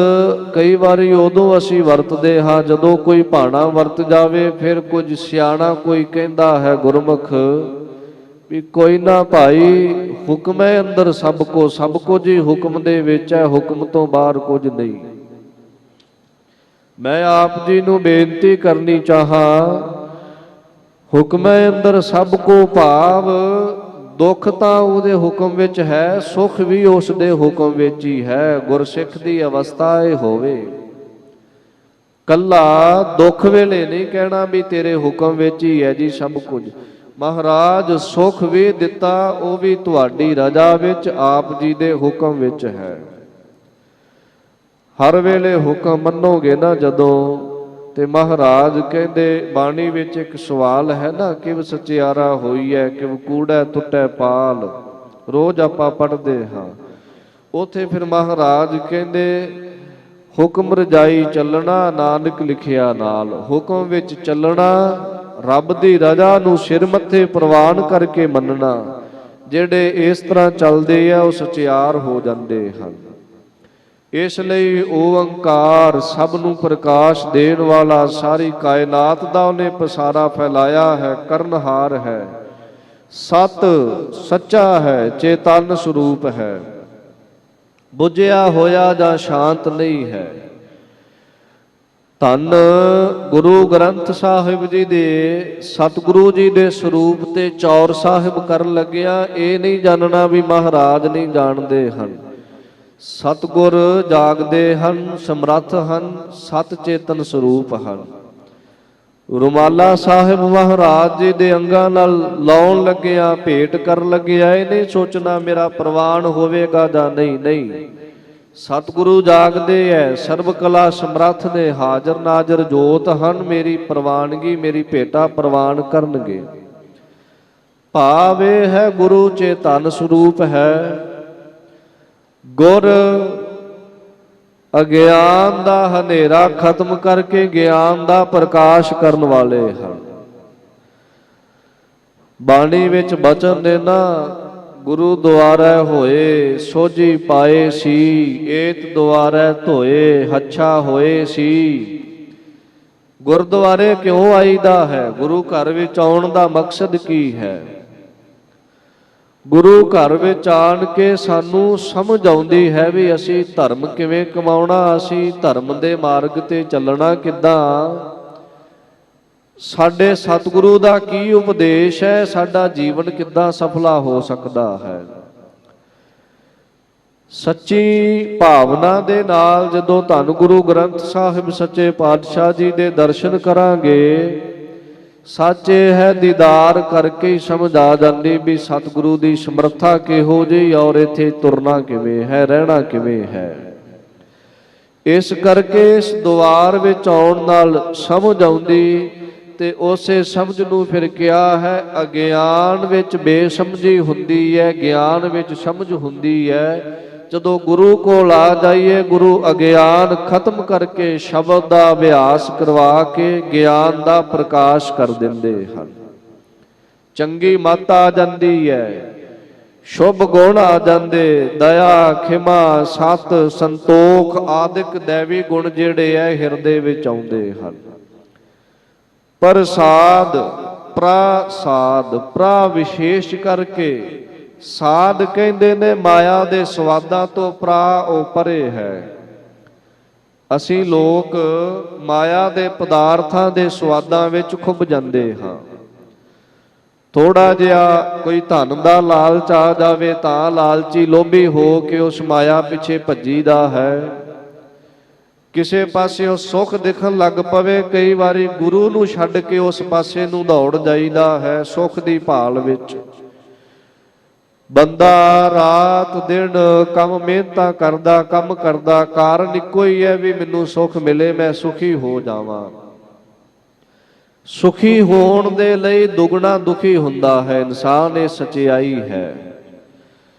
ਕਈ ਵਾਰੀ ਉਦੋਂ ਅਸੀਂ ਵਰਤਦੇ ਹਾਂ ਜਦੋਂ ਕੋਈ ਭਾਣਾ ਵਰਤ ਜਾਵੇ। ਫਿਰ ਕੁਝ ਸਿਆਣਾ ਕੋਈ ਕਹਿੰਦਾ ਹੈ ਗੁਰਮੁਖ ਵੀ ਕੋਈ ਨਾ ਭਾਈ, ਹੁਕਮ ਹੈ ਅੰਦਰ ਸਭ ਕੋ, ਸਭ ਕੁਝ ਹੀ ਹੁਕਮ ਦੇ ਵਿੱਚ ਹੈ, ਹੁਕਮ ਤੋਂ ਬਾਹਰ ਕੁਝ ਨਹੀਂ। ਮੈਂ ਆਪ ਜੀ ਨੂੰ ਬੇਨਤੀ ਕਰਨੀ ਚਾਹਾਂ, ਹੁਕਮ ਹੈ ਅੰਦਰ ਸਭ ਕੋ ਭਾਵ ਦੁੱਖ ਤਾਂ ਉਹਦੇ ਹੁਕਮ ਵਿੱਚ ਹੈ, ਸੁਖ ਵੀ ਉਸ ਦੇ ਹੁਕਮ ਵਿੱਚ ਹੀ ਹੈ। ਗੁਰਸਿੱਖ ਦੀ ਅਵਸਥਾ ਇਹ ਹੋਵੇ, ਕੱਲਾ ਦੁੱਖ ਵੇਲੇ ਨਹੀਂ ਕਹਿਣਾ ਵੀ ਤੇਰੇ ਹੁਕਮ ਵਿੱਚ ਹੀ ਹੈ ਜੀ ਸਭ ਕੁਝ। ਮਹਾਰਾਜ ਸੁਖ ਵੀ ਦਿੱਤਾ, ਉਹ ਵੀ ਤੁਹਾਡੀ ਰਜ਼ਾ ਵਿੱਚ, ਆਪ ਜੀ ਦੇ ਹੁਕਮ ਵਿੱਚ ਹੈ। ਹਰ ਵੇਲੇ ਹੁਕਮ ਮੰਨੋਗੇ ਨਾ ਜਦੋਂ, ਤੇ ਮਹਾਰਾਜ ਕਹਿੰਦੇ ਬਾਣੀ ਵਿੱਚ ਇੱਕ ਸਵਾਲ ਹੈ ਨਾ, ਕਿਵ ਸਚਿਆਰਾ ਹੋਈ ਹੈ, ਕਿਵ ਕੂੜੈ ਟੁੱਟੈ ਪਾਲ, ਰੋਜ਼ ਆਪਾਂ ਪੜ੍ਹਦੇ ਹਾਂ। ਉਥੇ ਫਿਰ ਮਹਾਰਾਜ ਕਹਿੰਦੇ ਹੁਕਮ ਰਜਾਈ ਚੱਲਣਾ, ਨਾਨਕ ਲਿਖਿਆ ਨਾਲ। ਹੁਕਮ ਵਿੱਚ ਚੱਲਣਾ, ਰੱਬ ਦੀ ਰਜ਼ਾ ਨੂੰ ਸਿਰ ਮੱਥੇ ਪ੍ਰਵਾਨ ਕਰਕੇ ਮੰਨਣਾ। ਜਿਹੜੇ ਇਸ ਤਰ੍ਹਾਂ ਚੱਲਦੇ ਆ ਉਹ ਸਚਿਆਰ ਹੋ ਜਾਂਦੇ ਹਨ। ਇਸ ਲਈ ਓੰਕਾਰ ਸਭ ਨੂੰ ਪ੍ਰਕਾਸ਼ ਦੇਣ ਵਾਲਾ, ਸਾਰੀ ਕਾਇਨਾਤ ਦਾ ਉਹਨੇ ਪਸਾਰਾ ਫੈਲਾਇਆ ਹੈ, ਕਰਨਹਾਰ ਹੈ, ਸਤ ਸੱਚਾ ਹੈ, ਚੇਤਨ ਸਰੂਪ ਹੈ, ਬੁਝਿਆ ਹੋਇਆ ਜਾਂ ਸ਼ਾਂਤ ਨਹੀਂ ਹੈ। ਧੰਨ ਗੁਰੂ ਗ੍ਰੰਥ ਸਾਹਿਬ ਜੀ ਦੇ, ਸਤਿਗੁਰੂ ਜੀ ਦੇ ਸਰੂਪ ਤੇ ਚੌਰ ਸਾਹਿਬ ਕਰਨ ਲੱਗਿਆ ਇਹ ਨਹੀਂ ਜਾਣਨਾ ਵੀ ਮਹਾਰਾਜ ਨਹੀਂ ਜਾਣਦੇ ਹਨ। ਸਤਿਗੁਰ ਜਾਗਦੇ ਹਨ, ਸਮਰੱਥ ਹਨ, ਸਤ ਚੇਤਨ ਸਰੂਪ ਹਨ। ਰੁਮਾਲਾ ਸਾਹਿਬ ਮਹਾਰਾਜ ਜੀ ਦੇ ਅੰਗਾਂ ਨਾਲ ਲਾਉਣ ਲੱਗਿਆ, ਭੇਟ ਕਰਨ ਲੱਗਿਆ ਇਹ ਨਹੀਂ ਸੋਚਣਾ ਮੇਰਾ ਪ੍ਰਵਾਨ ਹੋਵੇਗਾ ਜਾਂ ਨਹੀਂ। ਨਹੀਂ, ਸਤਿਗੁਰੂ ਜਾਗਦੇ ਐ, ਸਰਬ ਕਲਾ ਸਮਰੱਥ ਨੇ, ਹਾਜ਼ਰ ਨਾਜ਼ਰ ਜੋਤ ਹਨ, ਮੇਰੀ ਪ੍ਰਵਾਨਗੀ, ਮੇਰੀ ਭੇਟਾ ਪ੍ਰਵਾਨ ਕਰਨਗੇ। ਭਾਵ ਇਹ ਹੈ ਗੁਰੂ ਚੇਤਨ ਸਰੂਪ ਹੈ। ਗੁਰ ਅਗਿਆਨ ਦਾ ਹਨੇਰਾ ਖਤਮ ਕਰਕੇ ਗਿਆਨ ਦਾ ਪ੍ਰਕਾਸ਼ ਕਰਨ ਵਾਲੇ ਹਨ। ਬਾਣੀ ਵਿੱਚ ਬਚਨ ਨੇ ਨਾ, ਗੁਰੂ ਦੁਆਰੈ ਹੋਏ ਸੋਝੀ ਪਾਏ ਸੀ, ਏਤ ਦੁਆਰੈ ਧੋਏ ਹੱਛਾ ਹੋਏ ਸੀ। ਗੁਰਦੁਆਰੇ ਕਿਉਂ ਆਈਦਾ ਹੈ? ਗੁਰੂ ਘਰ ਵਿੱਚ ਆਉਣ ਦਾ ਮਕਸਦ ਕੀ ਹੈ? ਗੁਰੂ ਘਰ ਵਿੱਚ ਆਣ ਕੇ ਸਾਨੂੰ ਸਮਝ ਆਉਂਦੀ ਹੈ ਵੀ ਅਸੀਂ ਧਰਮ ਕਿਵੇਂ ਕਮਾਉਣਾ, ਅਸੀਂ ਧਰਮ ਦੇ ਮਾਰਗ ਤੇ ਚੱਲਣਾ ਕਿੱਦਾਂ, ਸਾਡੇ ਸਤਿਗੁਰੂ ਦਾ ਕੀ ਉਪਦੇਸ਼ ਹੈ, ਸਾਡਾ ਜੀਵਨ ਕਿੱਦਾਂ ਸਫਲਾ ਹੋ ਸਕਦਾ ਹੈ। ਸੱਚੀ ਭਾਵਨਾ ਦੇ ਨਾਲ ਜਦੋਂ ਧੰਨ ਗੁਰੂ ਗ੍ਰੰਥ ਸਾਹਿਬ ਸੱਚੇ ਪਾਤਸ਼ਾਹ ਜੀ ਦੇ ਦਰਸ਼ਨ ਕਰਾਂਗੇ, ਸੱਚੇ ਹੈ ਦੀਦਾਰ ਕਰਕੇ ਹੀ ਸਮਝ ਆ ਜਾਂਦੀ ਵੀ ਸਤਿਗੁਰੂ ਦੀ ਸਮਰੱਥਾ ਕਿਹੋ ਜਿਹੀ ਔਰ ਇੱਥੇ ਤੁਰਨਾ ਕਿਵੇਂ ਹੈ, ਰਹਿਣਾ ਕਿਵੇਂ ਹੈ। ਇਸ ਕਰਕੇ ਇਸ ਦੁਆਰ ਵਿੱਚ ਆਉਣ ਨਾਲ ਸਮਝ ਆਉਂਦੀ, ਤੇ ਉਸੇ ਸਮਝ ਨੂੰ ਫਿਰ ਕਿਹਾ ਹੈ ਅਗਿਆਨ ਵਿੱਚ ਬੇਸਮਝੀ ਹੁੰਦੀ ਹੈ, ਗਿਆਨ ਵਿੱਚ ਸਮਝ ਹੁੰਦੀ ਹੈ। ਜਦੋਂ ਗੁਰੂ ਕੋਲ ਆ ਜਾਈਏ, ਗੁਰੂ ਅਗਿਆਨ ਖਤਮ ਕਰਕੇ ਸ਼ਬਦ ਦਾ ਅਭਿਆਸ ਕਰਵਾ ਕੇ ਗਿਆਨ ਦਾ ਪ੍ਰਕਾਸ਼ ਕਰ ਦਿੰਦੇ ਹਨ। ਚੰਗੀ ਮੱਤ ਆ ਜਾਂਦੀ ਹੈ, ਸ਼ੁਭ ਗੁਣ ਆ ਜਾਂਦੇ, ਦਇਆ ਖਿਮਾ ਸਤ ਸੰਤੋਖ ਆਦਿਕ ਦੇਵੀ ਗੁਣ ਜਿਹੜੇ ਹੈ ਹਿਰਦੇ ਵਿੱਚ ਆਉਂਦੇ ਹਨ। ਪ੍ਰਸਾਦ ਪ੍ਰਸਾਦ ਪ੍ਰਾ ਵਿਸ਼ੇਸ਼ ਕਰਕੇ ਸਾਧ ਕਹਿੰਦੇ ਨੇ ਮਾਇਆ ਦੇ ਸਵਾਦਾਂ ਤੋਂ ਪ੍ਰਾ ਉਹ ਪਰੇ ਹੈ। ਅਸੀਂ ਲੋਕ ਮਾਇਆ ਦੇ ਪਦਾਰਥਾਂ ਦੇ ਸਵਾਦਾਂ ਵਿੱਚ ਖੁੱਭ ਜਾਂਦੇ ਹਾਂ। ਥੋੜਾ ਜਿਹਾ ਕੋਈ ਧਨ ਦਾ ਲਾਲਚ ਆ ਜਾਵੇ ਤਾਂ ਲਾਲਚੀ ਲੋਭੀ ਹੋ ਕੇ ਉਸ ਮਾਇਆ ਪਿੱਛੇ ਭੱਜੀਦਾ ਹੈ। ਕਿਸੇ ਪਾਸੇ ਉਹ ਸੁੱਖ ਦਿਖਣ ਲੱਗ ਪਵੇ, ਕਈ ਵਾਰੀ ਗੁਰੂ ਨੂੰ ਛੱਡ ਕੇ ਉਸ ਪਾਸੇ ਨੂੰ ਦੌੜ ਜਾਈਦਾ ਹੈ ਸੁੱਖ ਦੀ ਭਾਲ ਵਿੱਚ। ਬੰਦਾ ਰਾਤ ਦਿਨ ਕੰਮ ਮਿਹਨਤਾਂ ਕਰਦਾ, ਕੰਮ ਕਰਦਾ, ਕਾਰਨ ਇੱਕੋ ਹੀ ਹੈ ਵੀ ਮੈਨੂੰ ਸੁੱਖ ਮਿਲੇ, ਮੈਂ ਸੁਖੀ ਹੋ ਜਾਵਾਂ। ਸੁਖੀ ਹੋਣ ਦੇ ਲਈ ਦੁੱਗਣਾ ਦੁਖੀ ਹੁੰਦਾ ਹੈ ਇਨਸਾਨ, ਇਹ ਸਚਾਈ ਹੈ।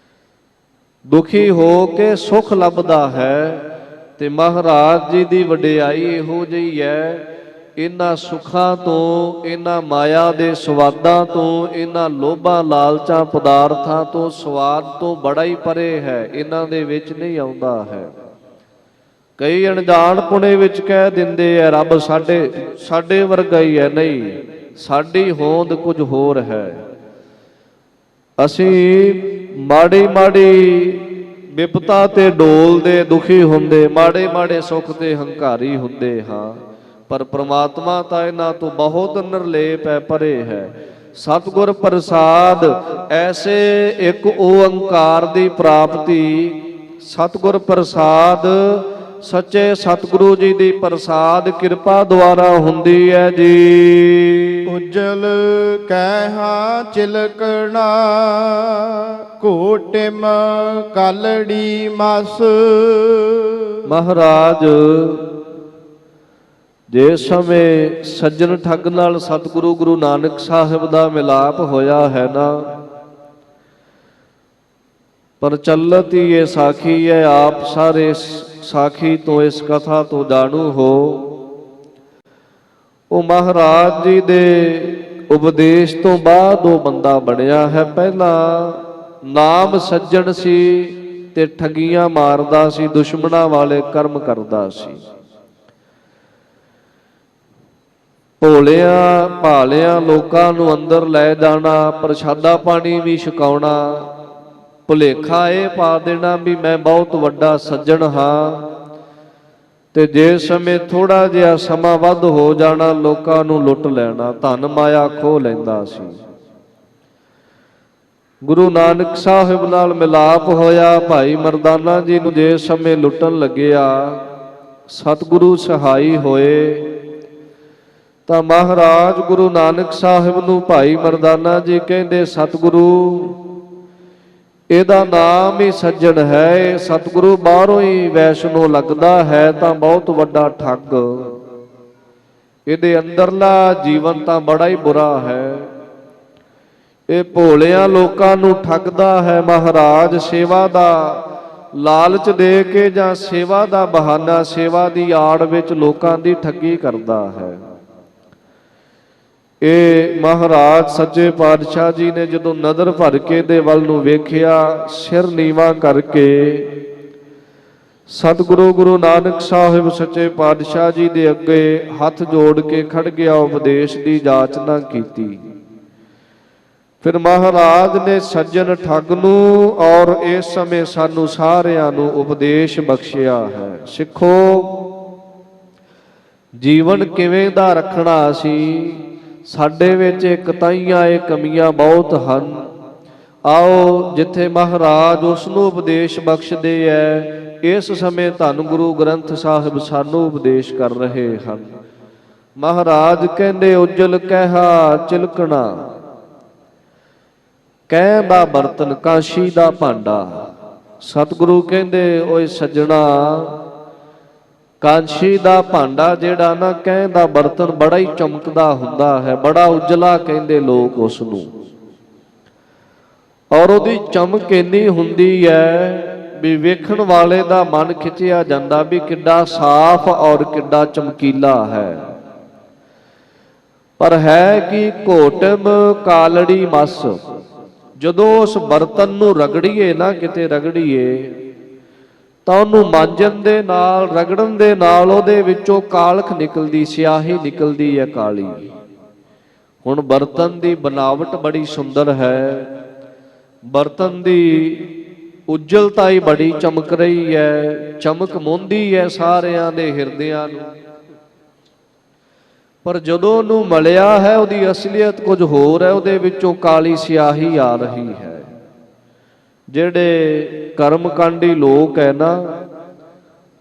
ਦੁਖੀ ਹੋ ਕੇ ਸੁੱਖ ਲੱਭਦਾ ਹੈ। ਤੇ ਮਹਾਰਾਜ ਜੀ ਦੀ ਵਡਿਆਈ ਇਹੋ ਜਿਹੀ ਹੈ, ਇਹਨਾਂ ਸੁੱਖਾਂ ਤੋਂ, ਇਹਨਾਂ ਮਾਇਆ ਦੇ ਸਵਾਦਾਂ ਤੋਂ, ਇਹਨਾਂ ਲੋਭਾਂ ਲਾਲਚਾਂ ਪਦਾਰਥਾਂ ਤੋਂ, ਸਵਾਦ ਤੋਂ ਬੜਾ ਹੀ ਪਰੇ ਹੈ, ਇਹਨਾਂ ਦੇ ਵਿੱਚ ਨਹੀਂ ਆਉਂਦਾ ਹੈ। ਕਈ ਅਣਜਾਣ ਪੁਣੇ ਵਿੱਚ ਕਹਿ ਦਿੰਦੇ ਆ ਰੱਬ ਸਾਡੇ ਵਰਗਾ ਹੀ ਹੈ। ਨਹੀਂ, ਸਾਡੀ ਹੋਂਦ ਕੁਝ ਹੋਰ ਹੈ। ਅਸੀਂ ਮਾੜੀ ਮਾੜੀ ਵਿਪਤਾ ਤੇ ਡੋਲਦੇ ਦੁਖੀ ਹੁੰਦੇ, ਮਾੜੇ ਮਾੜੇ ਸੁੱਖ ਤੇ ਹੰਕਾਰੀ ਹੁੰਦੇ ਹਾਂ, ਪਰ ਪ੍ਰਮਾਤਮਾ ਤਾਂ ਇਹਨਾਂ ਤੋਂ ਬਹੁਤ ਨਿਰਲੇਪ ਹੈ, ਪਰੇ ਹੈ। ਸਤਿਗੁਰ ਪ੍ਰਸਾਦ ਐਸੇ ਇੱਕ ਓੰਕਾਰ ਦੀ ਪ੍ਰਾਪਤੀ, ਸਤਿਗੁਰ ਪ੍ਰਸਾਦ ਸੱਚੇ ਸਤਿਗੁਰੂ ਜੀ ਦੀ ਪ੍ਰਸਾਦ ਕਿਰਪਾ ਦੁਆਰਾ ਹੁੰਦੀ ਹੈ ਜੀ। ਉਜਲ ਕਹਿਆ ਚਿਲਕਣਾ ਕੋਟਿਮ ਕਲੜੀ ਮਸ। ਮਹਾਰਾਜ ਜੇ ਸਮੇਂ ਸੱਜਣ ਠੱਗ ਨਾਲ ਸਤਿਗੁਰੂ ਗੁਰੂ ਨਾਨਕ ਸਾਹਿਬ ਦਾ ਮਿਲਾਪ ਹੋਇਆ ਹੈ ਨਾ, ਪ੍ਰਚਲਿਤ ਹੀ ਇਹ ਸਾਖੀ ਹੈ, ਆਪ ਸਾਰੇ ਸਾਖੀ ਤੋਂ ਇਸ ਕਥਾ ਤੋਂ ਜਾਣੂ ਹੋ। ਉਹ ਮਹਾਰਾਜ ਜੀ ਦੇ ਉਪਦੇਸ਼ ਤੋਂ ਬਾਅਦ ਉਹ ਬੰਦਾ ਬਣਿਆ ਹੈ। ਪਹਿਲਾਂ ਨਾਮ ਸੱਜਣ ਸੀ ਤੇ ਠੱਗੀਆਂ ਮਾਰਦਾ ਸੀ, ਦੁਸ਼ਮਣਾਂ ਵਾਲੇ ਕਰਮ ਕਰਦਾ ਸੀ। ਭੋਲਿਆਂ ਭਾਲਿਆਂ ਲੋਕਾਂ ਨੂੰ ਅੰਦਰ ਲੈ ਜਾਣਾ, ਪ੍ਰਸ਼ਾਦਾ ਪਾਣੀ ਵੀ ਛਕਾਉਣਾ, ਭੁਲੇਖਾ ਇਹ ਪਾ ਦੇਣਾ ਵੀ ਮੈਂ ਬਹੁਤ ਵੱਡਾ ਸੱਜਣ ਹਾਂ, ਤੇ ਜੇ ਸਮੇਂ ਥੋੜਾ ਜਿਹਾ ਸਮਾਂ ਵੱਧ ਹੋ ਜਾਣਾ ਲੋਕਾਂ ਨੂੰ ਲੁੱਟ ਲੈਣਾ, ਧਨ ਮਾਇਆ ਖੋਹ ਲੈਂਦਾ ਸੀ। ਗੁਰੂ ਨਾਨਕ ਸਾਹਿਬ ਨਾਲ ਮਿਲਾਪ ਹੋਇਆ, ਭਾਈ ਮਰਦਾਨਾ ਜੀ ਨੂੰ ਜੇ ਸਮੇਂ ਲੁੱਟਣ ਲੱਗਿਆ, ਸਤਿਗੁਰੂ ਸਹਾਈ ਹੋਏ ਤਾਂ ਮਹਾਰਾਜ ਗੁਰੂ ਨਾਨਕ ਸਾਹਿਬ ਨੂੰ ਭਾਈ ਮਰਦਾਨਾ ਜੀ ਕਹਿੰਦੇ, ਸਤਿਗੁਰੂ ਇਹਦਾ ਨਾਮ ਹੀ ਸੱਜਣ ਹੈ, ਇਹ ਸਤਿਗੁਰੂ ਬਾਹਰੋਂ ਹੀ ਵੈਸ਼ਨੋ ਲੱਗਦਾ ਹੈ ਤਾਂ ਬਹੁਤ ਵੱਡਾ ਠੱਗ, ਇਹਦੇ ਅੰਦਰਲਾ ਜੀਵਨ ਤਾਂ ਬੜਾ ਹੀ ਬੁਰਾ ਹੈ, ਇਹ ਭੋਲਿਆਂ ਲੋਕਾਂ ਨੂੰ ਠੱਗਦਾ ਹੈ। ਮਹਾਰਾਜ ਸੇਵਾ ਦਾ ਲਾਲਚ ਦੇ ਕੇ ਜਾਂ ਸੇਵਾ ਦਾ ਬਹਾਨਾ, ਸੇਵਾ ਦੀ ਆੜ ਵਿੱਚ ਲੋਕਾਂ ਦੀ ਠੱਗੀ ਕਰਦਾ ਹੈ। ਇਹ ਮਹਾਰਾਜ ਸੱਚੇ ਪਾਤਸ਼ਾਹ ਜੀ ਨੇ ਜਦੋਂ ਨਜ਼ਰ ਭਰ ਕੇ ਦੇ ਵੱਲ ਨੂੰ ਵੇਖਿਆ, ਸਿਰ ਨੀਵਾਂ ਕਰਕੇ ਸਤਿਗੁਰੂ ਗੁਰੂ ਨਾਨਕ ਸਾਹਿਬ ਸੱਚੇ ਪਾਤਸ਼ਾਹ ਜੀ ਦੇ ਅੱਗੇ ਹੱਥ ਜੋੜ ਕੇ ਖੜ ਗਿਆ, ਉਪਦੇਸ਼ ਦੀ ਜਾਚਨਾ ਕੀਤੀ। ਫਿਰ ਮਹਾਰਾਜ ਨੇ ਸੱਜਣ ਠੱਗ ਨੂੰ ਔਰ ਇਸ ਸਮੇਂ ਸਾਨੂੰ ਸਾਰਿਆਂ ਨੂੰ ਉਪਦੇਸ਼ ਬਖਸ਼ਿਆ ਹੈ। ਸਿੱਖੋ, ਜੀਵਨ ਕਿਵੇਂ ਦਾ ਰੱਖਣਾ ਸੀ, ਸਾਡੇ ਵਿੱਚ ਕਤਾਈਆਂ ਇਹ ਕਮੀਆਂ ਬਹੁਤ ਹਨ। ਆਓ ਜਿੱਥੇ ਮਹਾਰਾਜ ਉਸ ਨੂੰ ਉਪਦੇਸ਼ ਬਖਸ਼ਦੇ ਐ, ਇਸ ਸਮੇਂ ਧੰਨ ਗੁਰੂ ਗ੍ਰੰਥ ਸਾਹਿਬ ਸਾਨੂੰ ਉਪਦੇਸ਼ ਕਰ ਰਹੇ ਹਨ। ਮਹਾਰਾਜ ਕਹਿੰਦੇ, ਉਜਲ ਕਹਿਆ ਚਿਲਕਣਾ, ਕਹਿ ਦਾ ਬਰਤਨ ਕਾਸ਼ੀ ਦਾ ਭਾਂਡਾ। ਸਤਿਗੁਰੂ ਕਹਿੰਦੇ, ਓਏ ਸੱਜਣਾ, ਕਾਂਸ਼ੀ ਦਾ ਭਾਂਡਾ ਜਿਹੜਾ ਨਾ, ਕਹਿ ਦਾ ਬਰਤਨ ਬੜਾ ਹੀ ਚਮਕਦਾ ਹੁੰਦਾ ਹੈ, ਬੜਾ ਉਜਲਾ ਕਹਿੰਦੇ ਲੋਕ ਉਸ ਨੂੰ, ਔਰ ਉਹਦੀ ਚਮਕ ਇੰਨੀ ਹੁੰਦੀ ਹੈ ਵੀ ਵੇਖਣ ਵਾਲੇ ਦਾ ਮਨ ਖਿੱਚਿਆ ਜਾਂਦਾ ਵੀ ਕਿੱਡਾ ਸਾਫ਼ ਔਰ ਕਿੱਡਾ ਚਮਕੀਲਾ ਹੈ। ਪਰ ਹੈ ਕਿ ਘੋਟਮ ਕਾਲੜੀ ਮਸ, ਜਦੋਂ ਉਸ ਬਰਤਨ ਨੂੰ ਰਗੜੀਏ ਨਾ, ਕਿਤੇ ਰਗੜੀਏ ਤਾਂ ਉਹਨੂੰ ਮਾਂਜਣ ਦੇ ਨਾਲ, ਰਗੜਨ ਦੇ ਨਾਲ ਉਹਦੇ ਵਿੱਚੋਂ ਕਾਲਖ ਨਿਕਲਦੀ, ਸਿਆਹੀ ਨਿਕਲਦੀ ਹੈ ਕਾਲੀ। ਹੁਣ ਬਰਤਨ ਦੀ ਬਨਾਵਟ ਬੜੀ ਸੁੰਦਰ ਹੈ, ਬਰਤਨ ਦੀ ਉਜਲਤਾ ਹੀ ਬੜੀ ਚਮਕ ਰਹੀ ਹੈ, ਚਮਕ ਮੋਹੰਦੀ ਹੈ ਸਾਰਿਆਂ ਦੇ ਹਿਰਦਿਆਂ ਨੂੰ। ਪਰ ਜਦੋਂ ਉਹਨੂੰ ਮਲਿਆ ਹੈ, ਉਹਦੀ ਅਸਲੀਅਤ ਕੁਝ ਹੋਰ ਹੈ, ਉਹਦੇ ਵਿੱਚੋਂ ਕਾਲੀ ਸਿਆਹੀ ਆ ਰਹੀ ਹੈ। ਜਿਹੜੇ ਕਰਮਕਾਂਡੀ ਲੋਕ ਹੈ ਨਾ,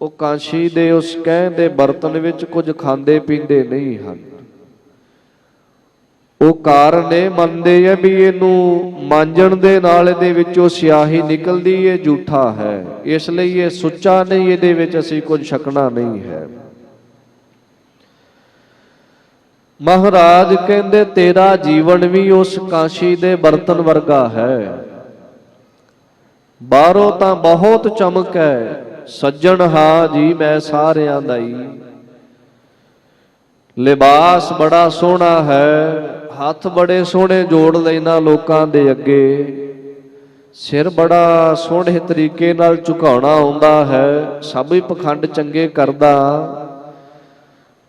ਉਹ ਕਾਂਸ਼ੀ ਦੇ ਉਸ ਕਹਿ ਦੇ ਬਰਤਨ ਵਿੱਚ ਕੁਝ ਖਾਂਦੇ ਪੀਂਦੇ ਨਹੀਂ ਹਨ। ਉਹ ਕਾਰਨ ਇਹ ਮੰਨਦੇ ਆ ਵੀ ਇਹਨੂੰ ਮਾਂਜਣ ਦੇ ਨਾਲ ਇਹਦੇ ਵਿੱਚੋਂ ਸਿਆਹੀ ਨਿਕਲਦੀ, ਇਹ ਝੂਠਾ ਹੈ, ਇਸ ਲਈ ਇਹ ਸੁੱਚਾ ਨਹੀਂ, ਇਹਦੇ ਵਿੱਚ ਅਸੀਂ ਕੁਝ ਛਕਣਾ ਨਹੀਂ ਹੈ। ਮਹਾਰਾਜ ਕਹਿੰਦੇ, ਤੇਰਾ ਜੀਵਨ ਵੀ ਉਸ ਕਾਂਸ਼ੀ ਦੇ ਬਰਤਨ ਵਰਗਾ ਹੈ, ਬਾਹਰੋਂ ਤਾਂ ਬਹੁਤ ਚਮਕ ਹੈ, ਸੱਜਣ ਹਾਂ ਜੀ ਮੈਂ ਸਾਰਿਆਂ ਦਾ ਹੀ, ਲਿਬਾਸ ਬੜਾ ਸੋਹਣਾ ਹੈ, ਹੱਥ ਬੜੇ ਸੋਹਣੇ ਜੋੜ ਲੈਣਾ ਲੋਕਾਂ ਦੇ ਅੱਗੇ, ਸਿਰ ਬੜਾ ਸੋਹਣੇ ਤਰੀਕੇ ਨਾਲ ਝੁਕਾਉਣਾ ਆਉਂਦਾ ਹੈ, ਸਭ ਹੀ ਪਖੰਡ ਚੰਗੇ ਕਰਦਾ,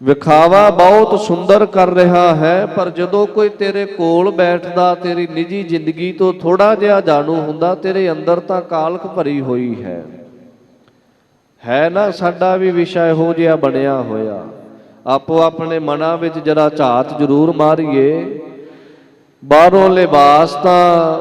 ਵਿਖਾਵਾ ਬਹੁਤ ਸੁੰਦਰ ਕਰ ਰਿਹਾ ਹੈ। ਪਰ ਜਦੋਂ ਕੋਈ ਤੇਰੇ ਕੋਲ ਬੈਠਦਾ, ਤੇਰੀ ਨਿੱਜੀ ਜ਼ਿੰਦਗੀ ਤੋਂ ਥੋੜਾ ਜਿਹਾ ਜਾਣੂ ਹੁੰਦਾ, ਤੇਰੇ ਅੰਦਰ ਤਾਂ ਕਾਲਖ ਭਰੀ ਹੋਈ ਹੈ ਨਾ। ਸਾਡਾ ਵੀ ਵਿਸ਼ਾ ਇਹੋ ਜਿਹਾ ਬਣਿਆ ਹੋਇਆ, ਆਪੋ ਆਪਣੇ ਮਨਾਂ ਵਿੱਚ ਜਰਾ ਝਾਤ ਜ਼ਰੂਰ ਮਾਰੀਏ ਬਾਹਰੋਂ ਲਿਬਾਸ ਤਾਂ